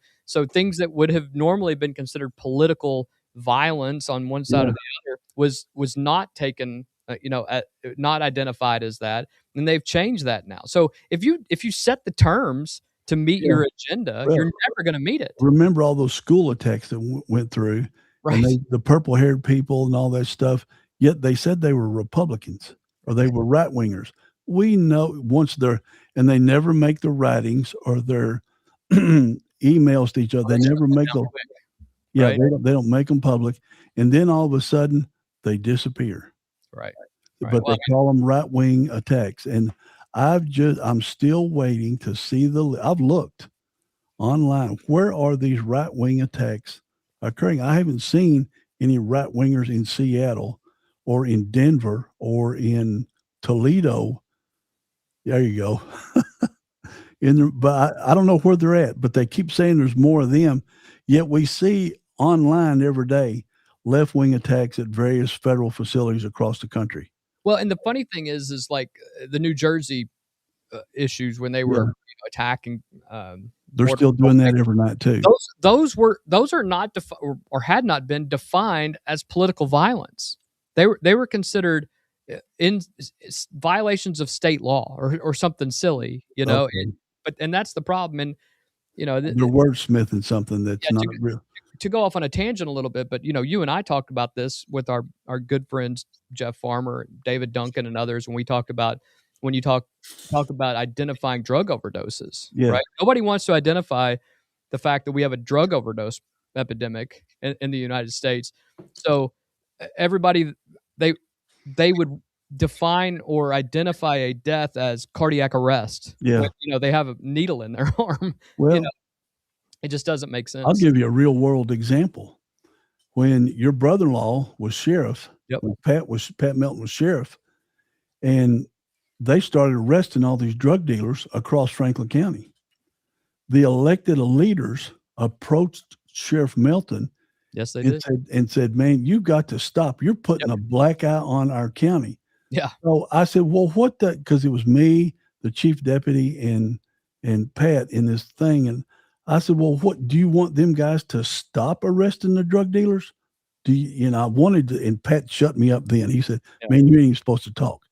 things that would have normally been considered political violence on one side or Yeah, the other was not taken, not identified as that, and they've changed that now. So if you set the terms to meet yeah. your agenda, Well, you're never going to meet it, remember all those school attacks that went through, and right? the purple-haired people and all that stuff, yet they said they were Republicans or they were right-wingers. We know once they're and they never make the writings or their emails to each other. They They shut never that make down the quick, yeah, right? they don't make them public, and then all of a sudden, they disappear. Right. Right. But Well, they call them right-wing attacks, and I'm still waiting to see I've looked online. Where are these right-wing attacks occurring? I haven't seen any right-wingers in Seattle or in Denver or in Toledo. There you go. But I don't know where they're at, but they keep saying there's more of them. Yet we see online every day left-wing attacks at various federal facilities across the country. well, and the funny thing is like the New Jersey issues when they were Yeah, attacking they're border still patrol doing that things. every night too. Those are not or had not been defined as political violence. They were considered in violations of state law or something silly, Okay. and that's the problem. And They're wordsmithing something that's yeah, not real. to go off on a tangent a little bit, but you and I talked about this with our good friends Jeff Farmer, David Duncan, and others when we talked about when you talk about identifying drug overdoses, Yeah, right? Nobody wants to identify the fact that we have a drug overdose epidemic in the United States. So everybody they they would define or identify a death as cardiac arrest when yeah. they have a needle in their arm. You know, Well, it just doesn't make I'll sense. give you a real-world example. When your brother-in-law was sheriff, Yep. when Pat Melton was sheriff, and they started arresting all these drug dealers across Franklin County. The elected leaders approached Sheriff Melton Yes, they did. and said, "Man, you've got to stop. You're putting Yep. a black eye on our county." Yeah. So I said, "Well, what the?" Because it was me, the chief deputy, and Pat in this thing, and I said, "Well, what do you want them guys to stop arresting the drug dealers?" I wanted to, and Pat shut me up then. He said, Yeah. "Man, you ain't even supposed to talk."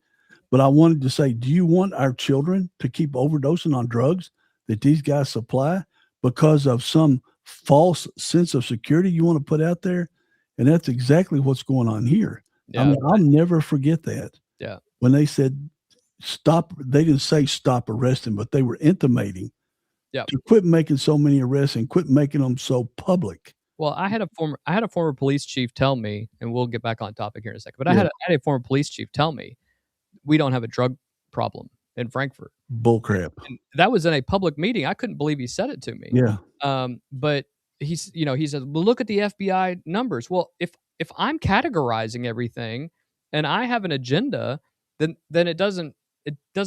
But I wanted to say, do you want our children to keep overdosing on drugs that these guys supply because of some false sense of security you want to put out there? And that's exactly what's going on here. I Yeah. mean, I'll never forget that. Yeah. When they said stop, they didn't say stop arresting, but they were intimating Yeah. to quit making so many arrests and quit making them so public. Well, I had a former police chief tell me, and we'll get back on topic here in a second, but I Yeah, had a former police chief tell me we don't have a drug problem in Frankfurt. bullcrap. And that was in a public meeting. I couldn't believe he said it to me. Yeah, But he said, "Well, look at the FBI numbers." Well, if I'm categorizing everything and I have an agenda, then it doesn't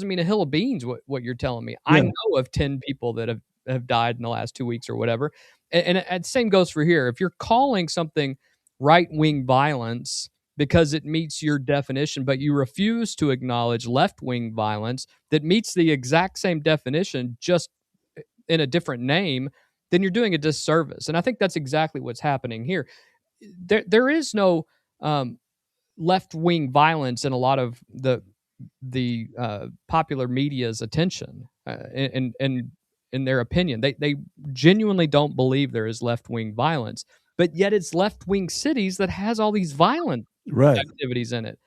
mean a hill of beans what you're telling me. I yeah, know of 10 people that have died in the last 2 weeks or whatever. And the same goes for here. If you're calling something right-wing violence because it meets your definition, but you refuse to acknowledge left-wing violence that meets the exact same definition, just in a different name, then you're doing a disservice. And I think that's exactly what's happening here. There is no left wing violence in a lot of the popular media's attention, and in their opinion, they genuinely don't believe there is left wing violence, but yet it's left wing cities that has all these violent right. activities in it.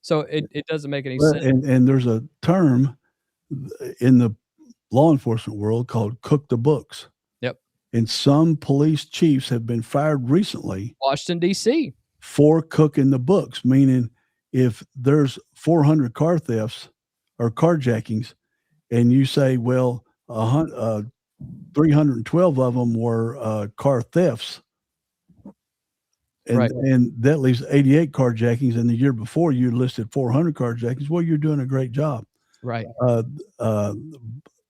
So it doesn't make any Well, sense. and there's a term in the law enforcement world called cook the books. Yep. And some police chiefs have been fired recently Washington D.C. for cooking the books, meaning if there's 400 car thefts or carjackings, and you say, well, 312 of them were car thefts, Right. and that leaves 88 carjackings. And the year before, you listed 400 carjackings. Well, you're doing a great job. Right.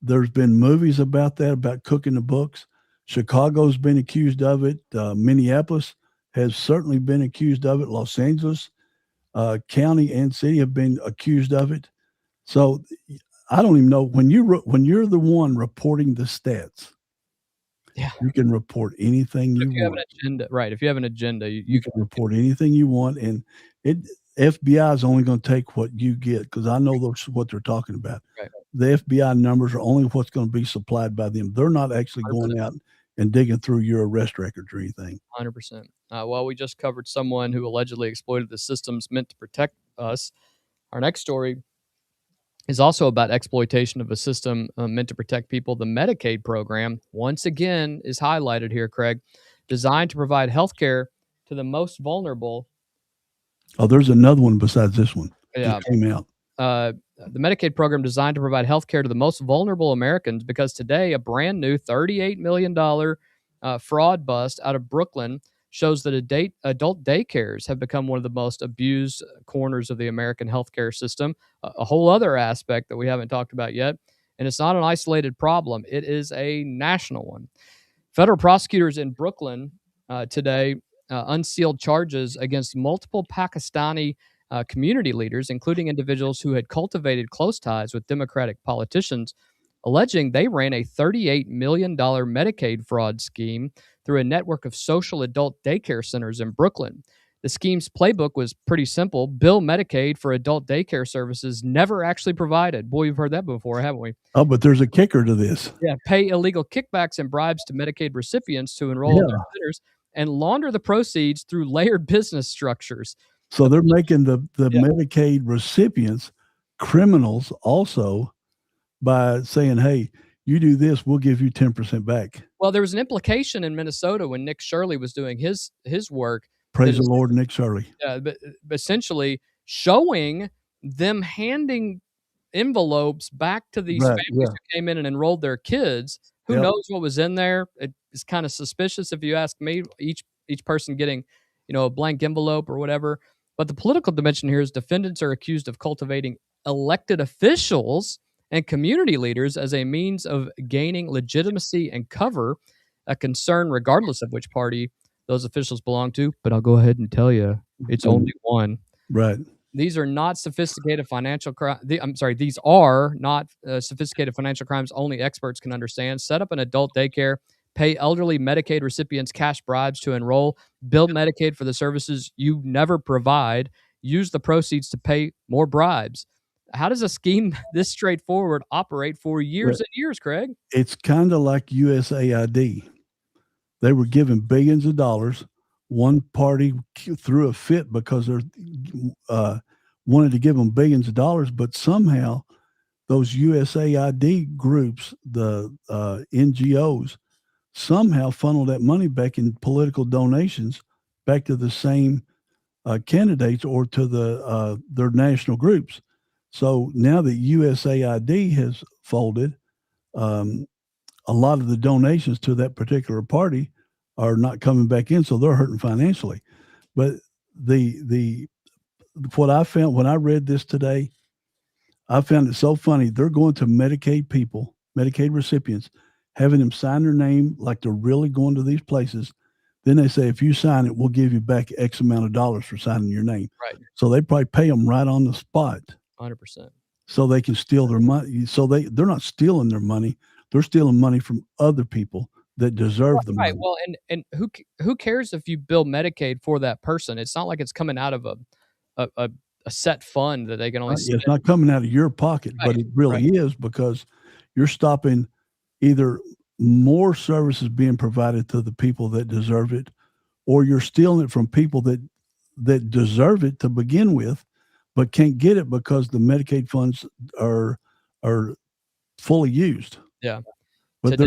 There's been movies about that, about cooking the books. Chicago's been accused of it. Minneapolis has certainly been accused of it. Los Angeles county and city have been accused of it. So I don't even know when you're the one reporting the stats. Yeah. You can report anything you If you have want. an agenda, right? If you have an agenda, You can report anything you want, and FBI is only going to take what you get, because I know what they're talking about. Right. The FBI numbers are only what's going to be supplied by them. They're not actually 100%. going out and digging through your arrest records or anything. 100%. Well, we just covered someone who allegedly exploited the systems meant to protect us. Our next story is also about exploitation of a system meant to protect people. The Medicaid program, once again, is highlighted here, Craig, designed to provide health care to the most vulnerable. Oh, there's another one besides this one. Yeah. That came out. The Medicaid program designed to provide health care to the most vulnerable Americans, because today a brand new $38 million fraud bust out of Brooklyn shows that adult daycares have become one of the most abused corners of the American healthcare system, a whole other aspect that we haven't talked about yet. And it's not an isolated problem. It is a national one. Federal prosecutors in Brooklyn today unsealed charges against multiple Pakistani community leaders, including individuals who had cultivated close ties with Democratic politicians, alleging they ran a $38 million Medicaid fraud scheme through a network of social adult daycare centers in Brooklyn. The scheme's playbook was pretty simple: bill Medicaid for adult daycare services never actually provided. Boy, you've heard that before, haven't we? Oh, but there's a kicker to this. Yeah, pay illegal kickbacks and bribes to Medicaid recipients to enroll in their centers, and launder the proceeds through layered business structures. So they're making the Yeah. Medicaid recipients criminals also by saying, hey, you do this, we'll give you 10% back. Well, there was an implication in Minnesota when Nick Shirley was doing his work. Praise the Lord, Nick Shirley. Yeah, but essentially showing them handing envelopes back to these Right, families who came in and enrolled their kids. Who Yep. knows what was in there? It's kind of suspicious if you ask me. Each person getting, a blank envelope or whatever. But the political dimension here is defendants are accused of cultivating elected officials and community leaders as a means of gaining legitimacy and cover, a concern regardless of which party those officials belong to. But I'll go ahead and tell you, it's only one. Right. These are not sophisticated financial crime. These are not sophisticated financial crimes only experts can understand. Set up an adult daycare, pay elderly Medicaid recipients cash bribes to enroll, bill Medicaid for the services you never provide, use the proceeds to pay more bribes. How does a scheme this straightforward operate for years and years, Craig? It's kind of like USAID. They were given billions of dollars. One party threw a fit because they wanted to give them billions of dollars, but somehow those USAID groups, the NGOs, somehow funneled that money back in political donations back to the same candidates or to their national groups. So now that USAID has folded, a lot of the donations to that particular party are not coming back in, so they're hurting financially. But what I found when I read this today, I found it so funny. They're going to Medicaid people, Medicaid recipients, having them sign their name like they're really going to these places. Then they say, if you sign it, we'll give you back X amount of dollars for signing your name. Right. So they probably pay them right on the spot. 100%. So they can steal their money. So they're not stealing their money. They're stealing money from other people that deserve the money. Right. Well, and who cares if you bill Medicaid for that person? It's not like it's coming out of a set fund that they can only It's not coming out of your pocket, but it really is, because you're stopping either more services being provided to the people that deserve it, or you're stealing it from people that deserve it to begin with, but can't get it because the Medicaid funds are fully used. Yeah. But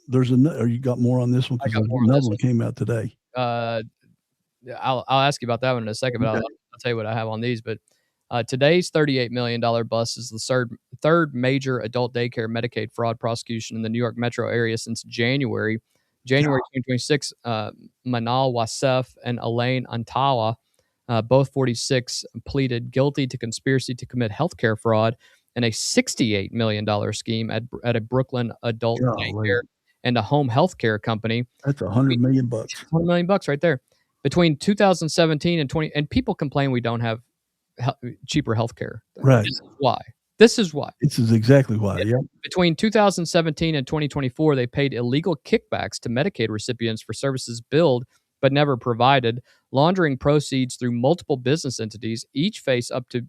there's another. You got more on this one? Because another one came out today. I'll ask you about that one in a second, but Okay. I'll tell you what I have on these. But Today's $38 million bust is the third major adult daycare Medicaid fraud prosecution in the New York metro area since January 2026. Manal Wasef and Elaine Antawa, both 46, pleaded guilty to conspiracy to commit healthcare fraud and a $68 million scheme at a Brooklyn adult daycare and a home healthcare company. That's $100 million bucks. $100 million bucks right there. Between 2017 and 20, and people complain we don't have cheaper healthcare. Right. This is why. This is why. This is exactly why. Yeah. Between 2017 and 2024, they paid illegal kickbacks to Medicaid recipients for services billed but never provided, laundering proceeds through multiple business entities. Each face up to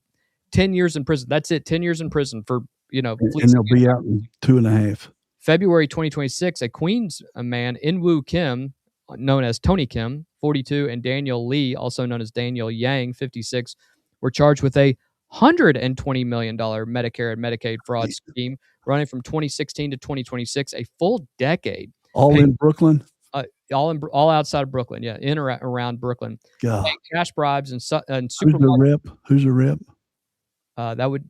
10 years in prison. That's it. 10 years in prison for, and they'll be out in 2.5. February 2026, a Queens man, In-Woo Kim, known as Tony Kim, 42, and Daniel Lee, also known as Daniel Yang, 56, were charged with a $120 million Medicare and Medicaid fraud scheme running from 2016 to 2026, a full decade. All in Brooklyn? All outside of Brooklyn, yeah, in or around Brooklyn. Cash bribes and supermarket. Who's the rep? That would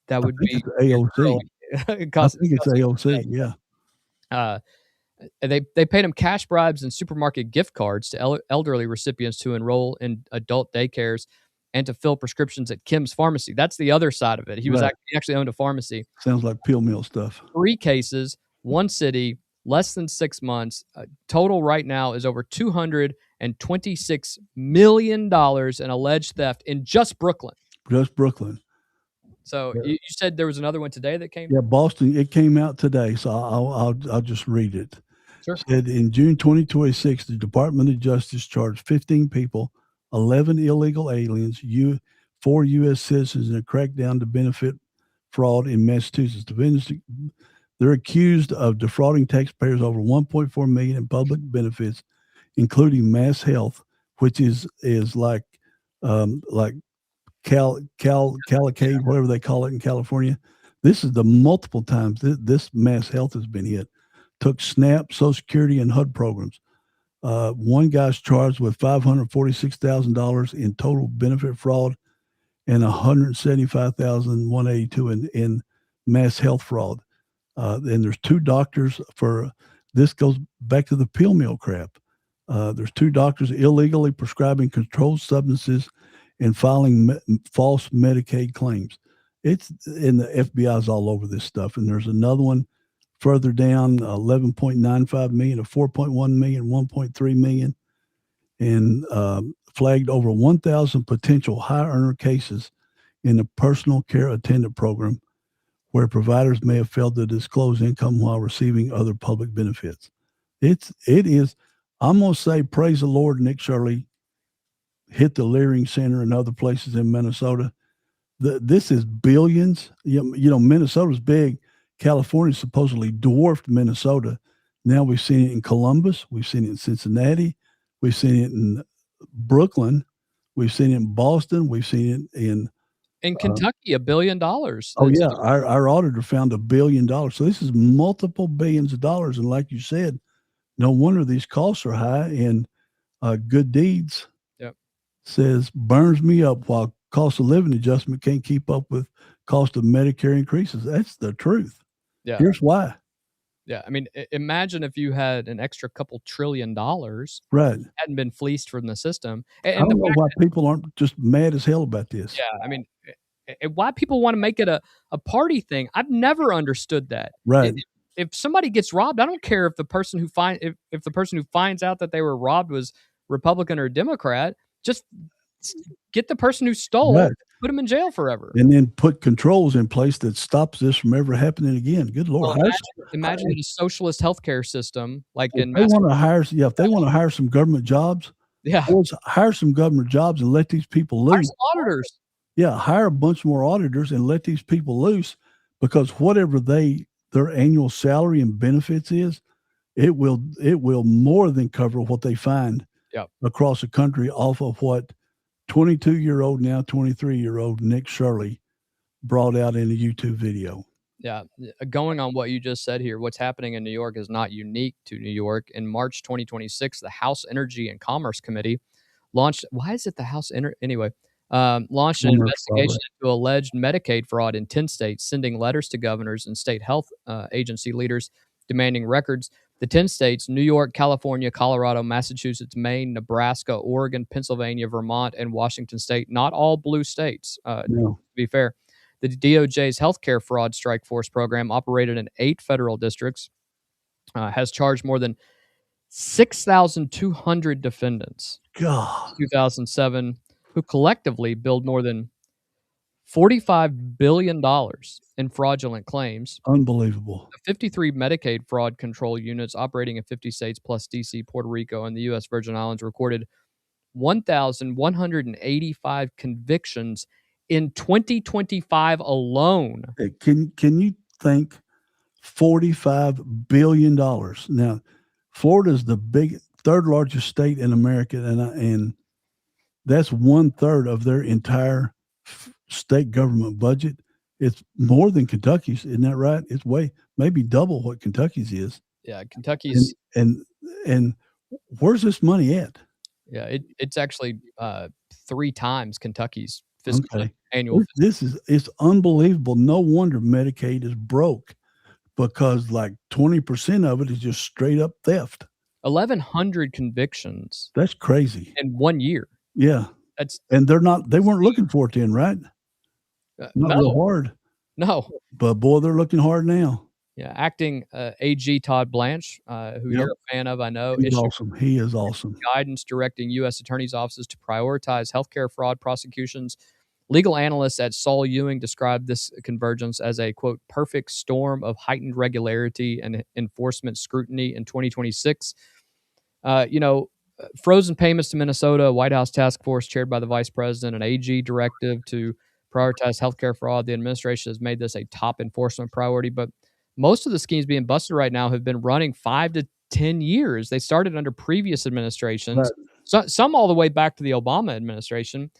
be AOC. I think it's AOC, yeah. They paid him cash bribes and supermarket gift cards to elderly recipients to enroll in adult daycares and to fill prescriptions at Kim's pharmacy. That's the other side of it. He actually owned a pharmacy. Sounds like pill mill stuff. 3 cases, 1 city, less than 6 months. Total right now is over $226 million in alleged theft in just Brooklyn. Just Brooklyn. So you said there was another one today that came? Yeah, Boston. It came out today, so I'll just read it. Sure. Said in June 2026, the Department of Justice charged 15 people, 11 illegal aliens, 4 U.S. citizens in a crackdown to benefit fraud in Massachusetts. They're accused of defrauding taxpayers over $1.4 million in public benefits, including Mass Health, which is like Calicade, whatever they call it in California. This is the multiple times this Mass Health has been hit. Took SNAP, Social Security, and HUD programs. One guy's charged with $546,000 in total benefit fraud and $175,182 in Mass Health fraud. And there's 2 doctors for this goes back to the pill mill crap. There's 2 doctors illegally prescribing controlled substances and filing false Medicaid claims. It's in the FBI's all over this stuff. And there's another one further down, 11.95 million to 4.1 million, 1.3 million, and flagged over 1,000 potential high earner cases in the personal care attendant program, where providers may have failed to disclose income while receiving other public benefits. It is. I'm gonna say, praise the Lord, Nick Shirley hit the Leering Center and other places in Minnesota. This is billions. You know, Minnesota's big. California supposedly dwarfed Minnesota. Now we've seen it in Columbus. We've seen it in Cincinnati. We've seen it in Brooklyn. We've seen it in Boston. We've seen it in Kentucky, $1 billion. Oh, yeah. Our auditor found $1 billion. So this is multiple billions of dollars. And like you said, no wonder these costs are high. And Good Deeds says, burns me up while cost of living adjustment can't keep up with cost of Medicare increases. That's the truth. Yeah. Here's why. Yeah. I mean, imagine if you had an extra couple $1 trillion, right, hadn't been fleeced from the system. And I don't know why people aren't just mad as hell about this. Yeah. I mean, why people want to make it a party thing. I've never understood that. Right. If somebody gets robbed, I don't care if the person who if the person who finds out that they were robbed was Republican or Democrat. Just get the person who stole, right, put them in jail forever, and then put controls in place that stops this from ever happening again. Good Lord! Well, imagine a socialist healthcare system like if they want to hire. Yeah, if they want to hire some government jobs, hire some government jobs and let these people loose. Hire some auditors. Yeah, hire a bunch more auditors and let these people loose, because whatever their annual salary and benefits is, it will more than cover what they find across the country off of what 22-year-old, now 23-year-old Nick Shirley brought out in a YouTube video. Yeah. Going on what you just said here, what's happening in New York is not unique to New York. In March 2026, the House Energy and Commerce Committee launched, why is it the House Anyway, launched an Commerce fraud, investigation into alleged Medicaid fraud in 10 states, sending letters to governors and state health agency leaders demanding records. The 10 states, New York, California, Colorado, Massachusetts, Maine, Nebraska, Oregon, Pennsylvania, Vermont, and Washington state, not all blue states, no. to be fair. The DOJ's healthcare fraud strike force program, operated in 8 federal districts, has charged more than 6,200 defendants God, since 2007, who collectively billed more than $45 billion in fraudulent claims. unbelievable. The 53 Medicaid fraud control units operating in 50 states plus DC, Puerto Rico, and the U.S. Virgin Islands recorded 1,185 convictions in 2025 alone. Hey, can you think $45 billion? Now, Florida's the third largest state in America, and that's 1/3 of their entire state government budget. It's more than Kentucky's, isn't that right? It's maybe double what Kentucky's is. Yeah, And Kentucky's and where's this money at? yeah, it's actually 3 times Kentucky's fiscal Okay. annual. It's unbelievable. No wonder Medicaid is broke because like 20% of it is just straight up theft. 1,100 convictions That's crazy. in 1 year. Yeah. That's And they weren't looking for it then, right? Not real no, hard. no. But boy, they're looking hard now. Yeah, acting AG Todd Blanche, who Yep. you're a fan of, I know, He's issued awesome. He is awesome. guidance directing U.S. attorneys' offices to prioritize healthcare fraud prosecutions. Legal analysts at Saul Ewing described this convergence as a, quote, perfect storm of heightened regularity and enforcement scrutiny in 2026. Frozen payments to Minnesota, a White House task force chaired by the vice president, an AG directive to prioritize healthcare fraud. The administration has made this a top enforcement priority, but most of the schemes being busted right now have been running 5 to 10 years. They started under previous administrations, some all the way back to the Obama administration.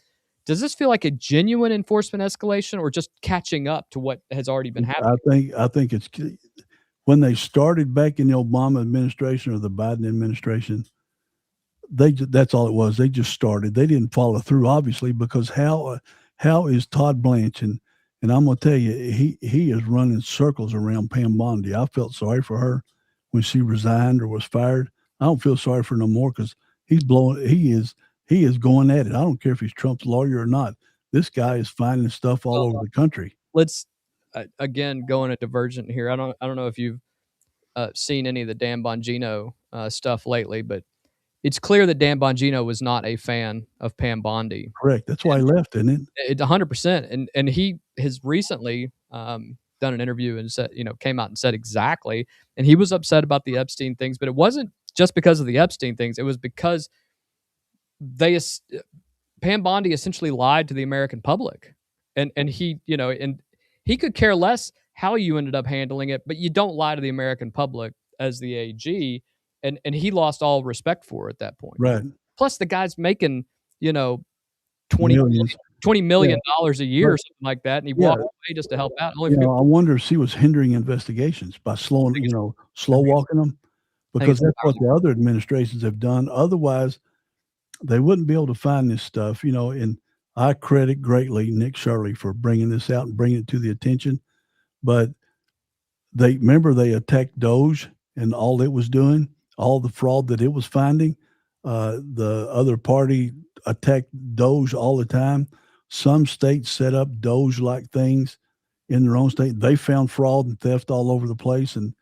Does this feel like a genuine enforcement escalation or just catching up to what has already been happening? I think it's when they started back in the Obama administration or the Biden administration, that's all it was. They just started. They didn't follow through, obviously, because how is Todd Blanche and I'm gonna tell you, he is running circles around Pam Bondi. I felt sorry for her when she resigned or was fired. I don't feel sorry for her no more because he is going at it. I don't care if he's Trump's lawyer or not. This guy is finding stuff all over the country. Let's again go on a divergent here. I don't know if you've seen any of the Dan Bongino stuff lately, but it's clear that Dan Bongino was not a fan of Pam Bondi. Correct. That's why he left, isn't it? It 100%. And he has recently done an interview and said, came out and said exactly. And he was upset about the Epstein things, but it wasn't just because of the Epstein things. It was because Pam Bondi essentially lied to the American public, and he could care less how you ended up handling it, but you don't lie to the American public as the AG, and he lost all respect for it at that point. Right. Plus, the guy's making $20 Millions. million a year or something like that, and he walked away just to help out. I wonder if she was hindering investigations by slow walking them, because that's what the other administrations have done. Otherwise, they wouldn't be able to find this stuff, and I credit greatly Nick Shirley for bringing this out and bringing it to the attention. But they attacked Doge and all it was doing, all the fraud that it was finding. The other party attacked Doge all the time. Some states set up Doge-like things in their own state. They found fraud and theft all over the place, and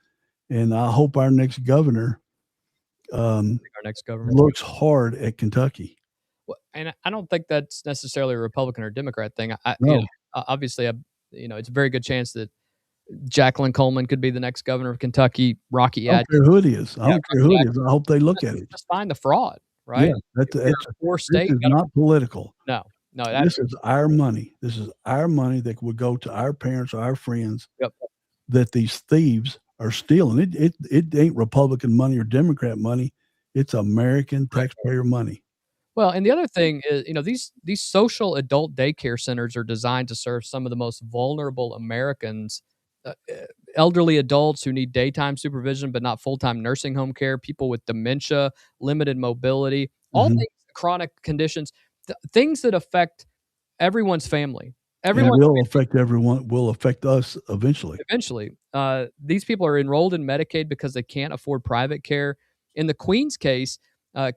I hope our next governor looks hard at Kentucky. Well, and I don't think that's necessarily a Republican or Democrat thing. Obviously, it's a very good chance that Jacqueline Coleman could be the next governor of Kentucky. Rocky I don't care who it is. I hope they look at it. Just find the fraud, right? Yeah, this is not political. No. This is our money. This is our money that would go to our parents or our friends. Yep. That these thieves are stealing. It ain't Republican money or Democrat money. It's American taxpayer money. Well, and the other thing is, these social adult daycare centers are designed to serve some of the most vulnerable Americans, elderly adults who need daytime supervision but not full-time nursing home care, people with dementia, limited mobility, all things, chronic conditions, things that affect everyone's family. And it Everyone's will affect everyone, will affect us eventually. eventually. These people are enrolled in Medicaid because they can't afford private care. In the Queen's case,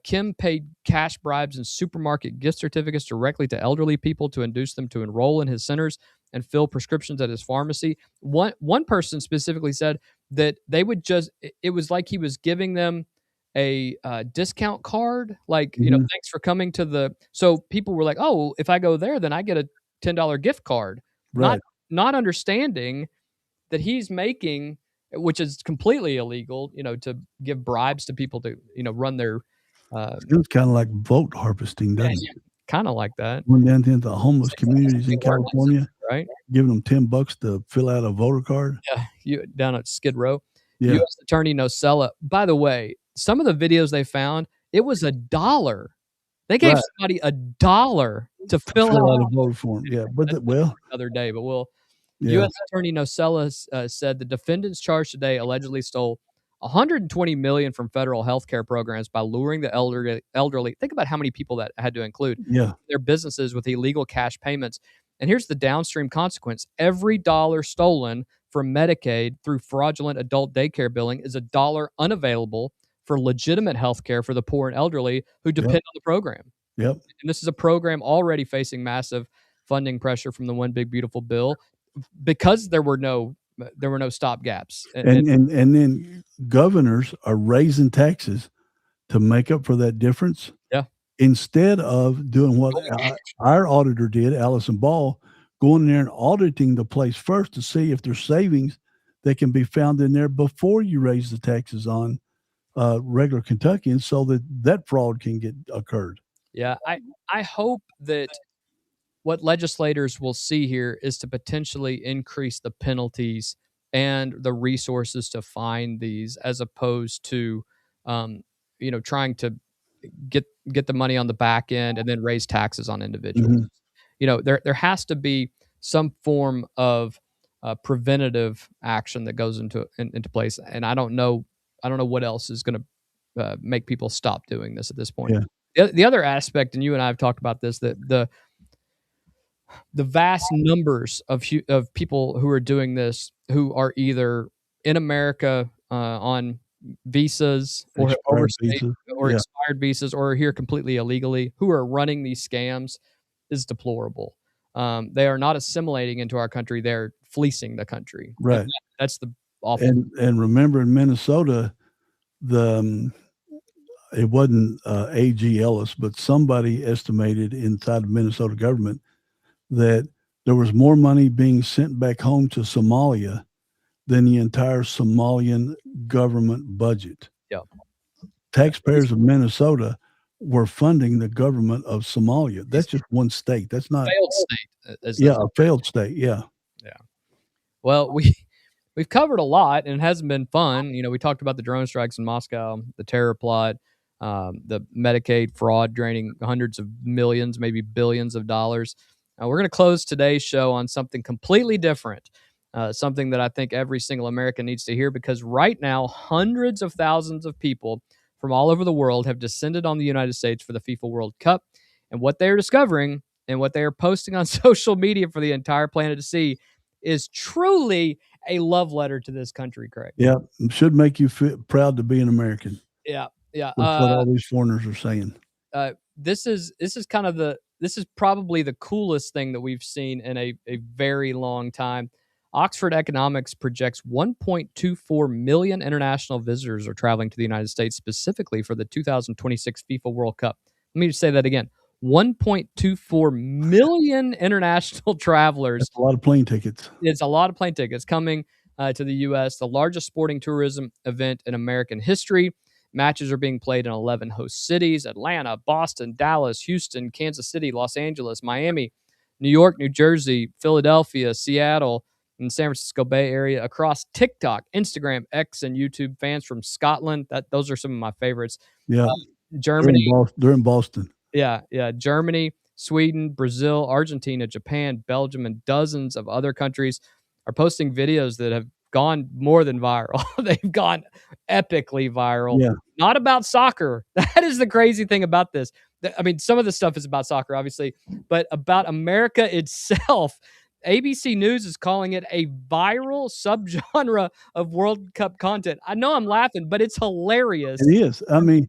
Kim paid cash bribes and supermarket gift certificates directly to elderly people to induce them to enroll in his centers and fill prescriptions at his pharmacy. One person specifically said that they would just it was like he was giving them a discount card, like, Mhm. thanks for coming to the. So people were like, oh, if I go there, then I get a $10 gift card, not Right. not understanding that he's making, which is completely illegal, to give bribes to people to, run their, It was kinda like vote harvesting, yeah, doesn't yeah, it? kinda like that. Went down into the homeless communities in Same word license, California, right? giving them $10 to fill out a voter card. Yeah, you down at Skid Row. Yeah, US Attorney Nocella, by the way, some of the videos they found, it was $1. They gave right, somebody $1 to to fill fill out. out a voter form, yeah, but That's the well, another day, but yeah, U.S. Attorney Nocella said the defendants charged today allegedly stole 120 million from federal healthcare programs by luring the elderly. Think about how many people that had to include yeah, their businesses with illegal cash payments. And here's the downstream consequence: every dollar stolen from Medicaid through fraudulent adult daycare billing is a dollar unavailable for legitimate healthcare for the poor and elderly who yep, depend on the program. yep, And this is a program already facing massive funding pressure from the One Big Beautiful Bill because there were no stop gaps. And and then governors are raising taxes to make up for that difference yeah, instead of doing what our auditor did, Allison Ball, going in there and auditing the place first to see if there's savings that can be found in there before you raise the taxes on regular Kentuckians, so that that fraud can get occurred. yeah, I hope that what legislators will see here is to potentially increase the penalties and the resources to find these, as opposed to, um, trying to get the money on the back end and then raise taxes on individuals. Mhm. There has to be some form of preventative action that goes into place, and I don't know what else is going to make people stop doing this at this point. Yeah. The other aspect, and you and I have talked about this, that the vast numbers of people who are doing this, who are either in America on visas or have Expired overstayed visas. or Yeah. expired visas or are here completely illegally, who are running these scams, is deplorable. They are not assimilating into our country; they're fleecing the country, and Right. that's the awful. And remember in Minnesota, the it wasn't A.G. Ellis, but somebody estimated inside the Minnesota government that there was more money being sent back home to Somalia than the entire Somalian government budget. Yeah, yeah. Taxpayers of Minnesota were funding the government of Somalia. That's just one state. That's not, Failed state, as yeah, that's a failed state. Yeah. yeah. Well, we've covered a lot, and it hasn't been fun. We talked about the drone strikes in Moscow, the terror plot, the Medicaid fraud draining hundreds of millions, maybe billions of dollars. We're going to close today's show on something completely different, something that I think every single American needs to hear, because right now, hundreds of thousands of people from all over the world have descended on the United States for the FIFA World Cup. And what they're discovering and what they are posting on social media for the entire planet to see is truly a love letter to this country, Craig. Yeah. Should make you feel proud to be an American. Yeah, yeah. That's what all these foreigners are saying. This is probably the coolest thing that we've seen in a very long time. Oxford Economics projects 1.24 million international visitors are traveling to the United States specifically for the 2026 FIFA World Cup. Let me just say that again. 1.24 million international travelers. That's a lot of plane tickets. It's a lot of plane tickets coming to the U.S., the largest sporting tourism event in American history. Matches are being played in 11 host cities: Atlanta, Boston, Dallas, Houston, Kansas City, Los Angeles, Miami, New York, New Jersey, Philadelphia, Seattle, and San Francisco Bay Area. Across TikTok, Instagram, X, and YouTube, fans from Scotland, those are some of my favorites. Yeah. Germany, They're in Boston. yeah, Germany, Sweden, Brazil, Argentina, Japan, Belgium, and dozens of other countries are posting videos that have gone more than viral. They've gone epically viral. Yeah. Not about soccer. That is the crazy thing about this. I mean, some of the stuff is about soccer, obviously, but about America itself. ABC News is calling it a viral subgenre of World Cup content. I know I'm laughing, but it's hilarious. It is. I mean,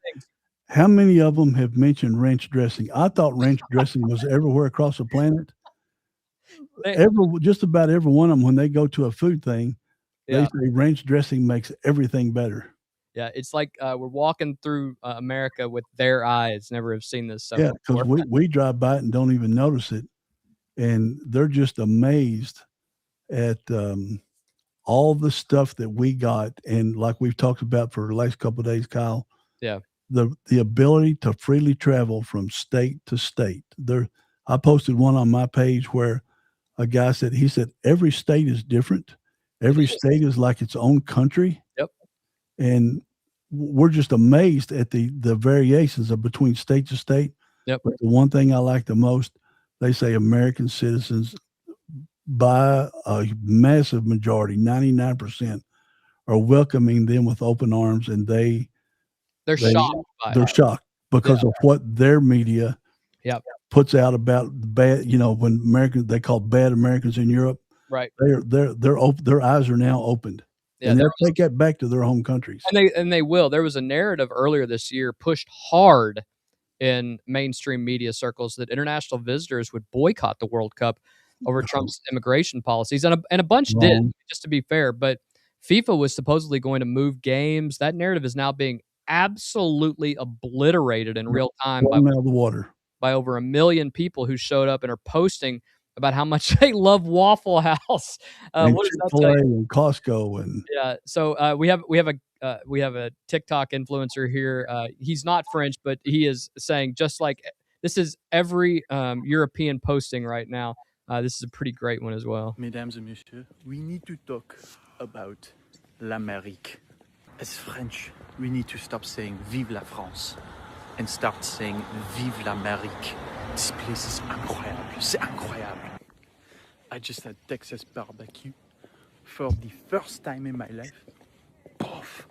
how many of them have mentioned ranch dressing? I thought ranch dressing was everywhere across the planet. Just about every one of them, when they go to a food thing, they say ranch dressing makes everything better. Yeah, it's like we're walking through America with their eyes. Never have seen this stuff. Yeah, because we drive by it and don't even notice it, and they're just amazed at all the stuff that we got, and like we've talked about for the last couple of days, Kyle. Yeah, the ability to freely travel from state to state. I posted one on my page where a guy said every state is different. Every state is like its own country. Yep. And we're just amazed at the variations of between state to state. Yep. But the one thing I like the most, they say American citizens, by a massive majority, 99%, are welcoming them with open arms, and they're shocked. They're shocked because of what their media puts out about bad. When they call bad Americans in Europe, right? Their eyes are now opened. Yeah, and they'll take that back to their home countries. And they will. There was a narrative earlier this year pushed hard in mainstream media circles that international visitors would boycott the World Cup over Trump's immigration policies, and a bunch did, just to be fair. But FIFA was supposedly going to move games. That narrative is now being absolutely obliterated in real time out of the water by over 1 million people who showed up and are posting about how much they love Waffle House. And what Chick-fil-A and Costco and So we have a TikTok influencer here. He's not French, but he is saying, just like this is every European posting right now. This is a pretty great one as well. Mesdames et messieurs, we need to talk about l'Amérique. As French, we need to stop saying Vive la France and start saying Vive l'Amérique. This place is incroyable. C'est incroyable. I just had Texas barbecue for the first time in my life. Poof.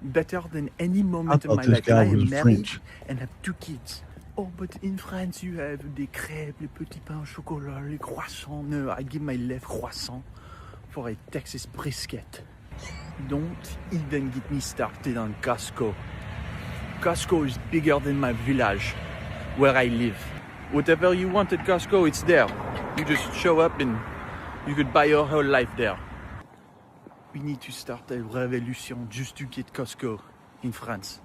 Better than any moment of my life. I am married and have 2 kids. Oh, but in France you have des crêpes, les petits pains au chocolat, les croissants. No, I give my left croissant for a Texas brisket. Don't even get me started on Costco. Costco is bigger than my village, where I live. Whatever you want at Costco, it's there. You just show up and you could buy your whole life there. We need to start a revolution just to get Costco in France.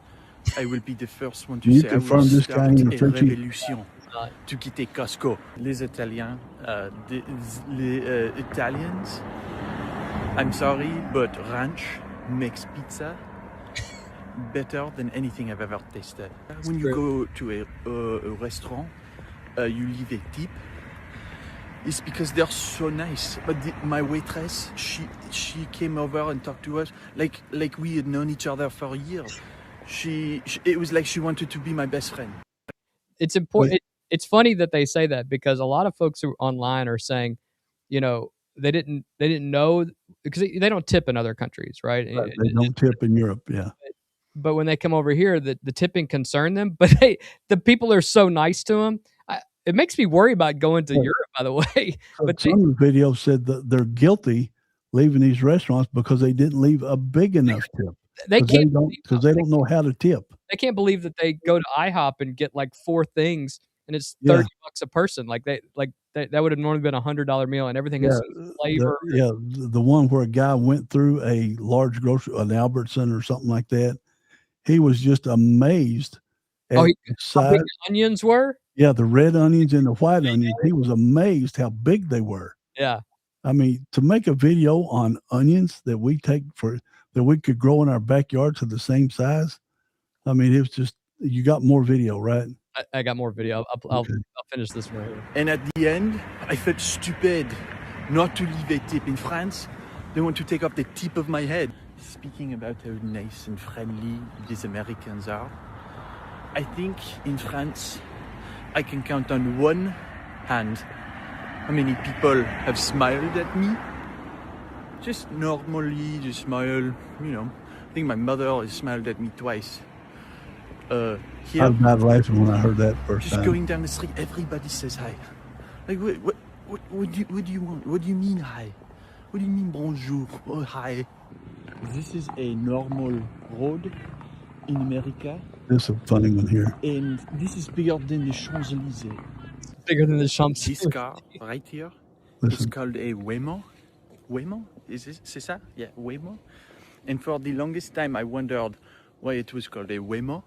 I will be the first one to say I will start a revolution to quitter Costco. Les Italians, les Italians, I'm sorry, but ranch makes pizza better than anything I've ever tasted. When you go to a restaurant, you leave a tip. It's because they're so nice. But my waitress, she came over and talked to us like we had known each other for years. It was like she wanted to be my best friend. It's important. It's funny that they say that, because a lot of folks who are online are saying, they didn't know, because they don't tip in other countries, right? They don't tip in Europe, yeah. But when they come over here, the tipping concerned them. But the people are so nice to them. It makes me worry about going to Europe, by the way. But some of the videos said that they're guilty leaving these restaurants because they didn't leave a big enough tip. They don't know how to tip. They can't believe that they go to IHOP and get like 4 things and it's $30 a person. That would have normally been $100 meal, and everything is flavor. The one where a guy went through a large grocery, an Albertson or something like that. He was just amazed at how big the onions were. Yeah, the red onions and the white onions. He was amazed how big they were. Yeah. I mean, to make a video on onions that we could grow in our backyard to the same size. I mean, it was just, you got more video, right? I got more video. I'll finish this one here. And at the end, I felt stupid not to leave a tip. In France, they want to take off the tip of my head. Speaking about how nice and friendly these Americans are, I think in France, I can count on one hand how many people have smiled at me. Just normally, just smile, I think my mother has smiled at me twice. I here, died laughing when I heard that first just time. going down the street, everybody says hi. Like, what do you want? What do you mean hi? What do you mean bonjour? Oh, hi. This is a normal road in America, This is a funny one here. and this is bigger than the Champs-Élysées. Bigger than the Champs. This car right here is Listen. called a Waymo. Waymo? C'est ça? Yeah, Waymo. And for the longest time, I wondered why it was called a Waymo.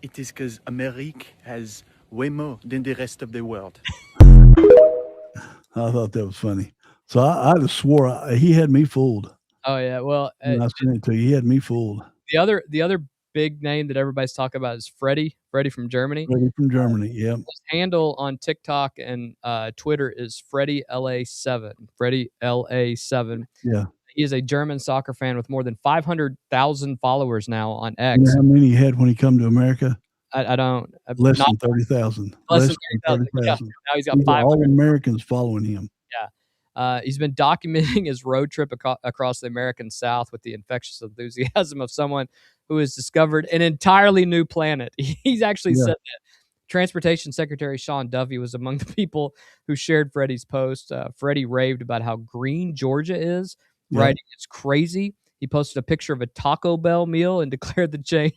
It is because America has way more than the rest of the world. I thought that was funny. So I just swore he had me fooled. Oh yeah, well, When I sent it to you, he had me fooled. the other big name that everybody's talking about is Freddie from Germany. Freddie from Germany, yeah. His handle on TikTok and Twitter is Freddie LA7. Freddie LA7. Yeah. He is a German soccer fan with more than 500,000 followers now on X. You know how many he had when he come to America? I don't. Less than 30,000. Less than 30,000. Yeah, now he's got 500. All Americans following him. Yeah. He's been documenting his road trip across the American South with the infectious enthusiasm of someone who has discovered an entirely new planet. He's actually said that. Transportation Secretary Sean Duffy was among the people who shared Freddie's post. Freddie raved about how green Georgia is, writing, "It's crazy." He posted a picture of a Taco Bell meal and declared the chain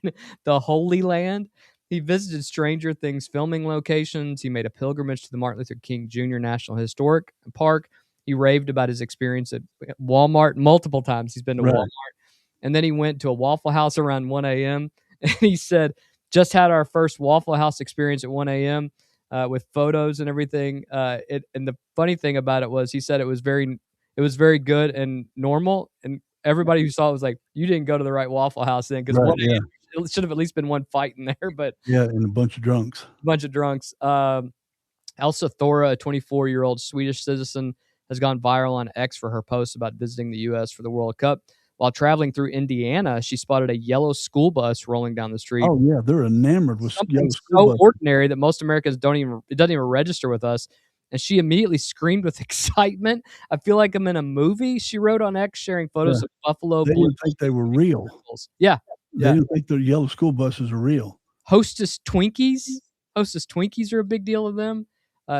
the Holy Land. He visited Stranger Things filming locations. He made a pilgrimage to the Martin Luther King Jr. National Historic Park. He raved about his experience at Walmart multiple times. He's been to Walmart. And then he went to a Waffle House around 1 a.m. And he said, just had our first Waffle House experience at 1 a.m. With photos and everything. And the funny thing about it was he said it was very good and normal. And everybody who saw it was like, you didn't go to the right Waffle House then, because it should have at least been one fight in there. But and a bunch of drunks. Elsa Thora, a 24-year-old Swedish citizen, has gone viral on X for her posts about visiting the U.S. for the World Cup. While traveling through Indiana, she spotted a yellow school bus rolling down the street. Oh, yeah, they're enamored with something so ordinary that most Americans it doesn't even register with us. And she immediately screamed with excitement. "I feel like I'm in a movie," she wrote on X, sharing photos of Buffalo. They didn't think they were real. Yeah. They didn't think the yellow school buses are real. Hostess Twinkies are a big deal of them.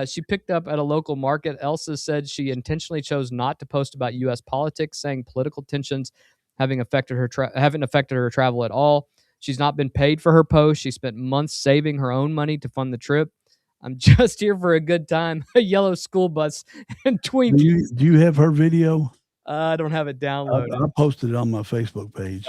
She picked up at a local market. Elsa said she intentionally chose not to post about U.S. politics, saying political tensions haven't affected her travel at all. She's not been paid for her post. She spent months saving her own money to fund the trip. "I'm just here for a good time." A yellow school bus and Twinkies. Do you have her video? I don't have it downloaded. I posted it on my Facebook page.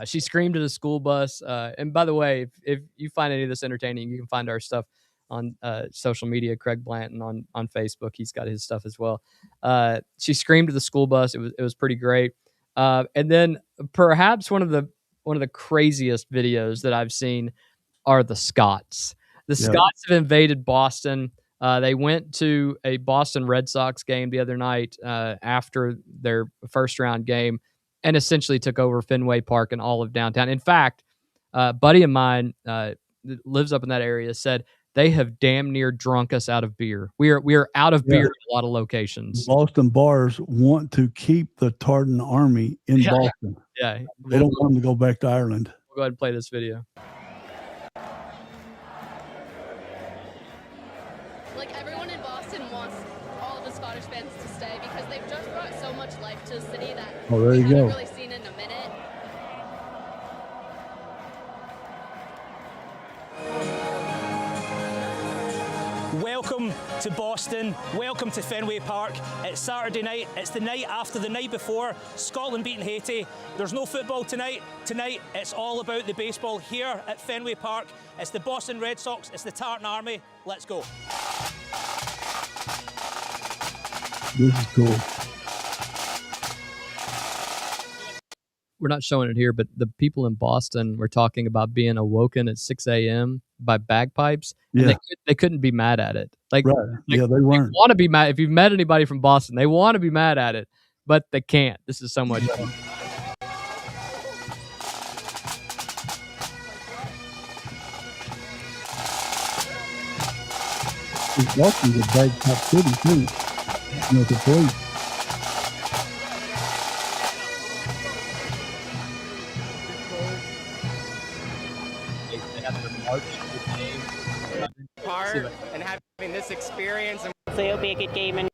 She screamed at a school bus. And by the way, if you find any of this entertaining, you can find our stuff on social media. Craig Blanton on Facebook. He's got his stuff as well. She screamed at the school bus. It was pretty great. And then perhaps one of the craziest videos that I've seen are the Scots. The Scots have invaded Boston. They went to a Boston Red Sox game the other night after their first round game and essentially took over Fenway Park and all of downtown. In fact, a buddy of mine that lives up in that area said they have damn near drunk us out of beer. We are out of beer in a lot of locations. Boston bars want to keep the Tartan army in Boston. Yeah. They don't want them to go back to Ireland. We'll go ahead and play this video. Like, everyone in Boston wants all of the Scottish fans to stay because they've just brought so much life to the city that there you we go. haven't really seen in a minute. Welcome to Boston. Welcome to Fenway Park. It's Saturday night. It's the night after the night before. Scotland beating Haiti. There's no football tonight. Tonight, it's all about the baseball here at Fenway Park. It's the Boston Red Sox. It's the Tartan Army. Let's go. This is cool. We're not showing it here, but the people in Boston were talking about being awoken at 6 a.m. by bagpipes. And they couldn't be mad at it. Like, they weren't. They want to be mad. If you've met anybody from Boston, they want to be mad at it, but they can't. This is so much fun. Boston's a bagpipe city too. You know, the police. Hopefully it'll be a good game. And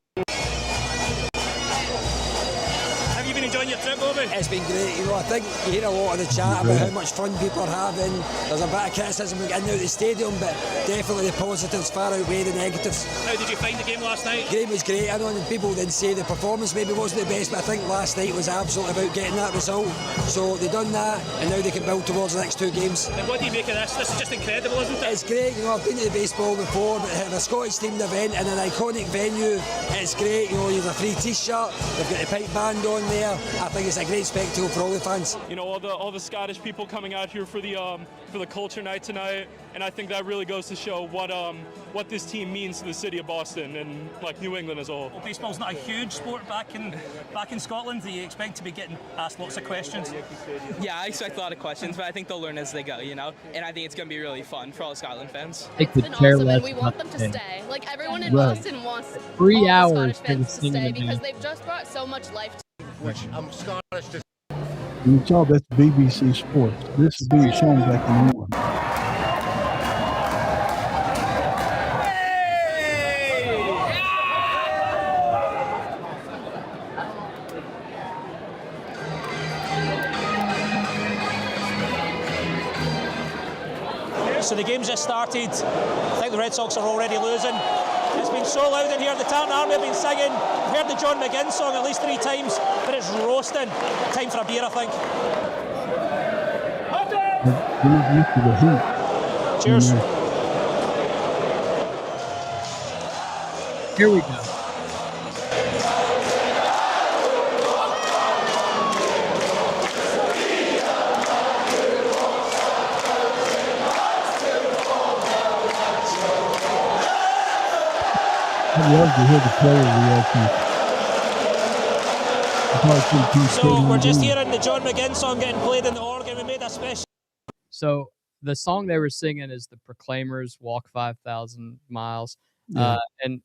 Have you been enjoying your trip, Bobby? It's been great. I think you hear a lot of the chat about how much fun people are having. There's a bit of criticism getting out of the stadium, but definitely the positives far outweigh the negatives. How did you find the game last night? The game was great. I know people didn't say the performance maybe wasn't the best, but I think last night was absolutely about getting that result. So they've done that, and now they can build towards the next 2 games. And what do you make of this? This is just incredible, isn't it? It's great. I've been to the baseball before, but have a Scottish themed event in an iconic venue. It's great. There's a free T-shirt. They've got the pipe band on there. I think it's a great spectacle for all the fans. All the Scottish people coming out here for the culture night tonight, and I think that really goes to show what this team means to the city of Boston and like New England as a whole. Well, baseball's not a huge sport back in Scotland. Do you expect to be getting asked lots of questions? Yeah, I expect a lot of questions, but I think they'll learn as they go, and I think it's going to be really fun for all the Scotland fans. They could And care awesome, less and we want about them the to game. stay. Like everyone in Right. Boston wants 3 all the hours Scottish for the fans to singing stay and because dance. they've just brought so much life to which I'm Scottish to And it's all that's BBC Sports. This is being shown back in England. So the game's just started. I think the Red Sox are already losing. It's been so loud in here. The Tartan Army have been singing. I've heard the John McGinn song at least 3 times, but it's roasting. Time for a beer, I think. They're not used to the heat. Cheers. Here we go. I love to hear the player reactions. So we're just hearing the John McGinn song getting played in the organ. We made a special. So the song they were singing is the Proclaimers Walk 5,000 Miles. Yeah.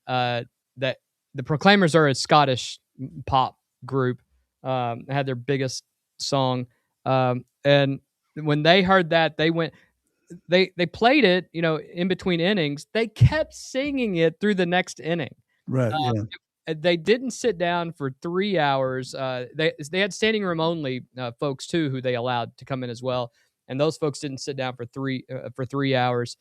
That the Proclaimers are a Scottish pop group. They had their biggest song. And when they heard that, they played it, in between innings. They kept singing it through the next inning. Right, yeah. They didn't sit down for 3 hours. They had standing room only folks too, who they allowed to come in as well, and those folks didn't sit down for 3 hours.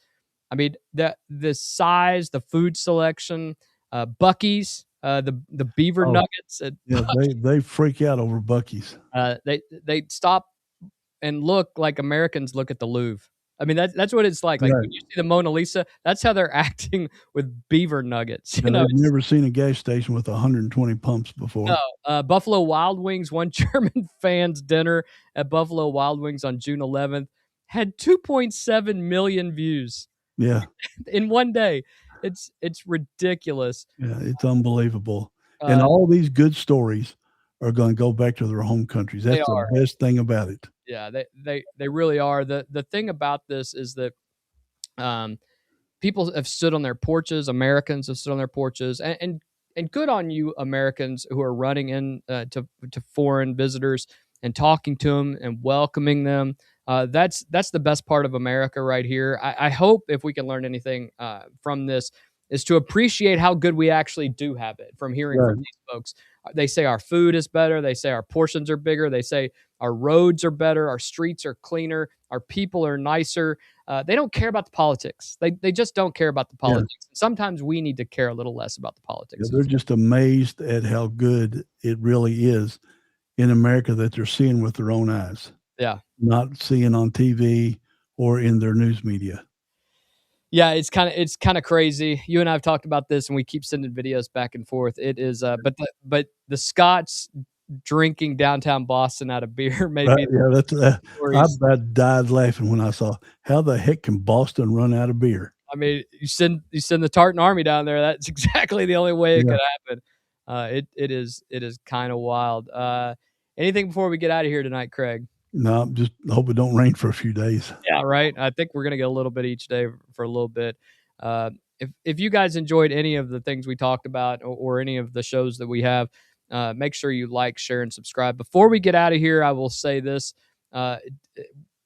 I mean, the size, the food selection, Buc-ee's, the beaver nuggets. Yeah, they freak out over Buc-ee's. They stop and look like Americans look at the Louvre. I mean, that's what it's like. Like Right. when you see the Mona Lisa, that's how they're acting with beaver nuggets. And I've never seen a gas station with 120 pumps before. No, Buffalo Wild Wings, one German fan's dinner at Buffalo Wild Wings on June 11th had 2.7 million views Yeah, in one day. It's ridiculous. yeah, it's unbelievable. And all these good stories are going to go back to their home countries. That's the best thing about it. Yeah, they really are. The thing about this is that people have stood on their porches. Americans have stood on their porches, and good on you, Americans who are running in to foreign visitors and talking to them and welcoming them. That's the best part of America right here. I hope if we can learn anything from this is to appreciate how good we actually do have it from hearing from these folks. They say our food is better. They say our portions are bigger. They say our roads are better. Our streets are cleaner. Our people are nicer. They don't care about the politics. They just don't care about the politics. Yeah. Sometimes we need to care a little less about the politics. Yeah, they're just amazed at how good it really is in America that they're seeing with their own eyes. Yeah. Not seeing on TV or in their news media. Yeah, it's kind of crazy. You and I have talked about this, and we keep sending videos back and forth. It is, but the Scots drinking downtown Boston out of beer made me. Yeah, that's. I about died laughing when I saw how the heck can Boston run out of beer. I mean, you send the Tartan Army down there. That's exactly the only way it could happen. It is kind of wild. Anything before we get out of here tonight, Craig? No, just hope it don't rain for a few days. Yeah, right. I think we're going to get a little bit each day for a little bit. If you guys enjoyed any of the things we talked about or any of the shows that we have, make sure you like, share, and subscribe. Before we get out of here, I will say this.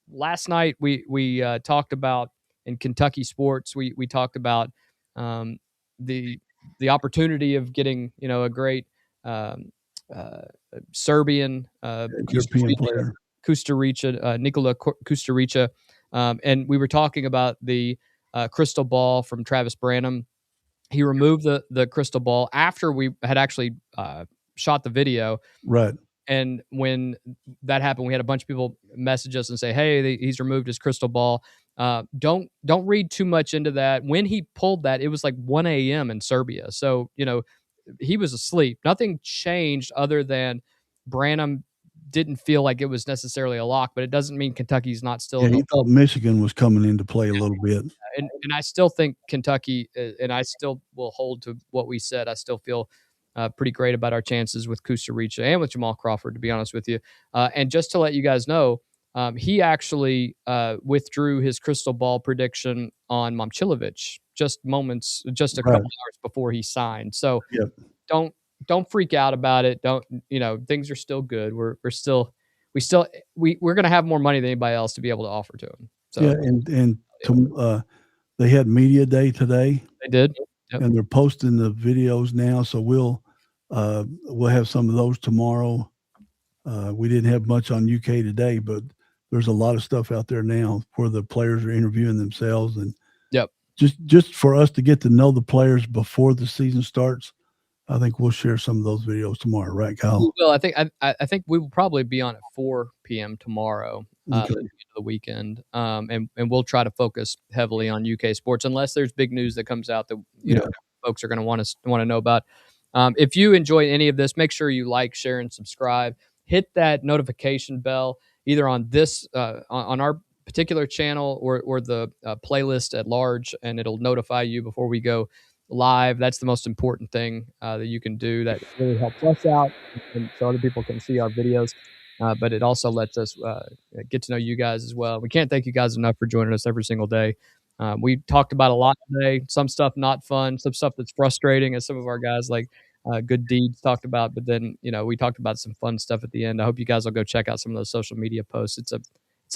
Last night, we talked about in Kentucky sports, we talked about the the opportunity of getting, a great um, uh, Serbian European player. Kusturica, Nikola Kusturica, and we were talking about the crystal ball from Travis Branham. He removed the crystal ball after we had actually shot the video. Right. And when that happened, we had a bunch of people message us and say, "Hey, he's removed his crystal ball." Don't read too much into that. When he pulled that, it was like 1 a.m. in Serbia, so he was asleep. Nothing changed other than Branham didn't feel like it was necessarily a lock, but it doesn't mean Kentucky's not still. Yeah, he thought Michigan was coming into play a little bit. And I still think Kentucky, and I still will hold to what we said. I still feel pretty great about our chances with Kusturica and with Jamal Crawford, to be honest with you. And just to let you guys know, he actually withdrew his crystal ball prediction on Momcilovic just a couple hours before he signed. So don't freak out about it. Don't, things are still good. We're going to have more money than anybody else to be able to offer to him. So and they had media day today. They did. Yep. And they're posting the videos now. So we'll have some of those tomorrow. We didn't have much on UK today, but there's a lot of stuff out there now where the players are interviewing themselves, and just for us to get to know the players before the season starts. I think we'll share some of those videos tomorrow, right, Kyle? Well, I think we will probably be on at 4 p.m. tomorrow, at the end of the weekend, and we'll try to focus heavily on UK sports, unless there's big news that comes out that folks are going to want to know about. If you enjoy any of this, make sure you like, share, and subscribe. Hit that notification bell either on this on our particular channel or the playlist at large, and it'll notify you before we go live. That's the most important thing that you can do. That really helps us out, and so other people can see our videos. But it also lets us get to know you guys as well. We can't thank you guys enough for joining us every single day. We talked about a lot today. Some stuff not fun, some stuff that's frustrating, as some of our guys like Good Deeds talked about. But then we talked about some fun stuff at the end. I hope you guys will go check out some of those social media posts. It's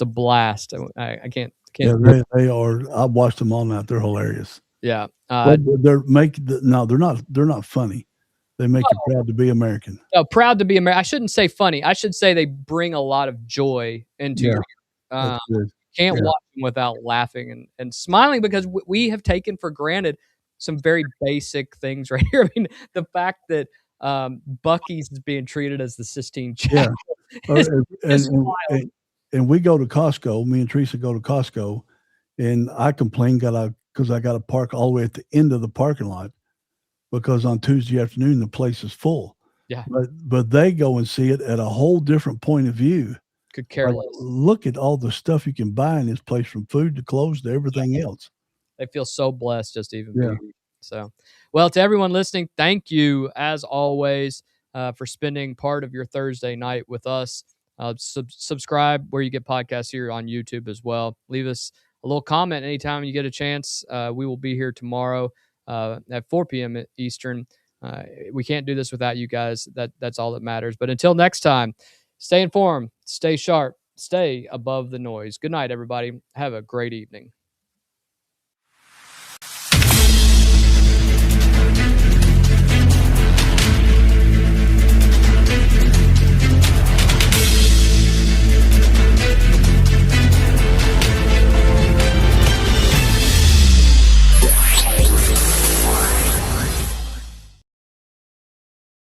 a blast. I can't. Yeah, they are. I watched them all night. They're hilarious. Yeah. They're not funny. They make you proud to be American. No, proud to be American. I shouldn't say funny. I should say they bring a lot of joy into your can't watch them without laughing and smiling, because we have taken for granted some very basic things right here. I mean, the fact that Buc-ee's is being treated as the Sistine Chapel. And we go to Costco. Me and Teresa go to Costco, and I complain because I got to park all the way at the end of the parking lot, because on Tuesday afternoon the place is full. Yeah. But they go and see it at a whole different point of view. Could care less. Look at all the stuff you can buy in this place, from food to clothes to everything else. They feel so blessed just to even be here. So, well, to everyone listening, thank you as always for spending part of your Thursday night with us. Subscribe where you get podcasts here on YouTube as well. Leave us a little comment anytime you get a chance. We will be here tomorrow at 4 p.m. Eastern. We can't do this without you guys. That's all that matters. But until next time, stay informed, stay sharp, stay above the noise. Good night, everybody. Have a great evening.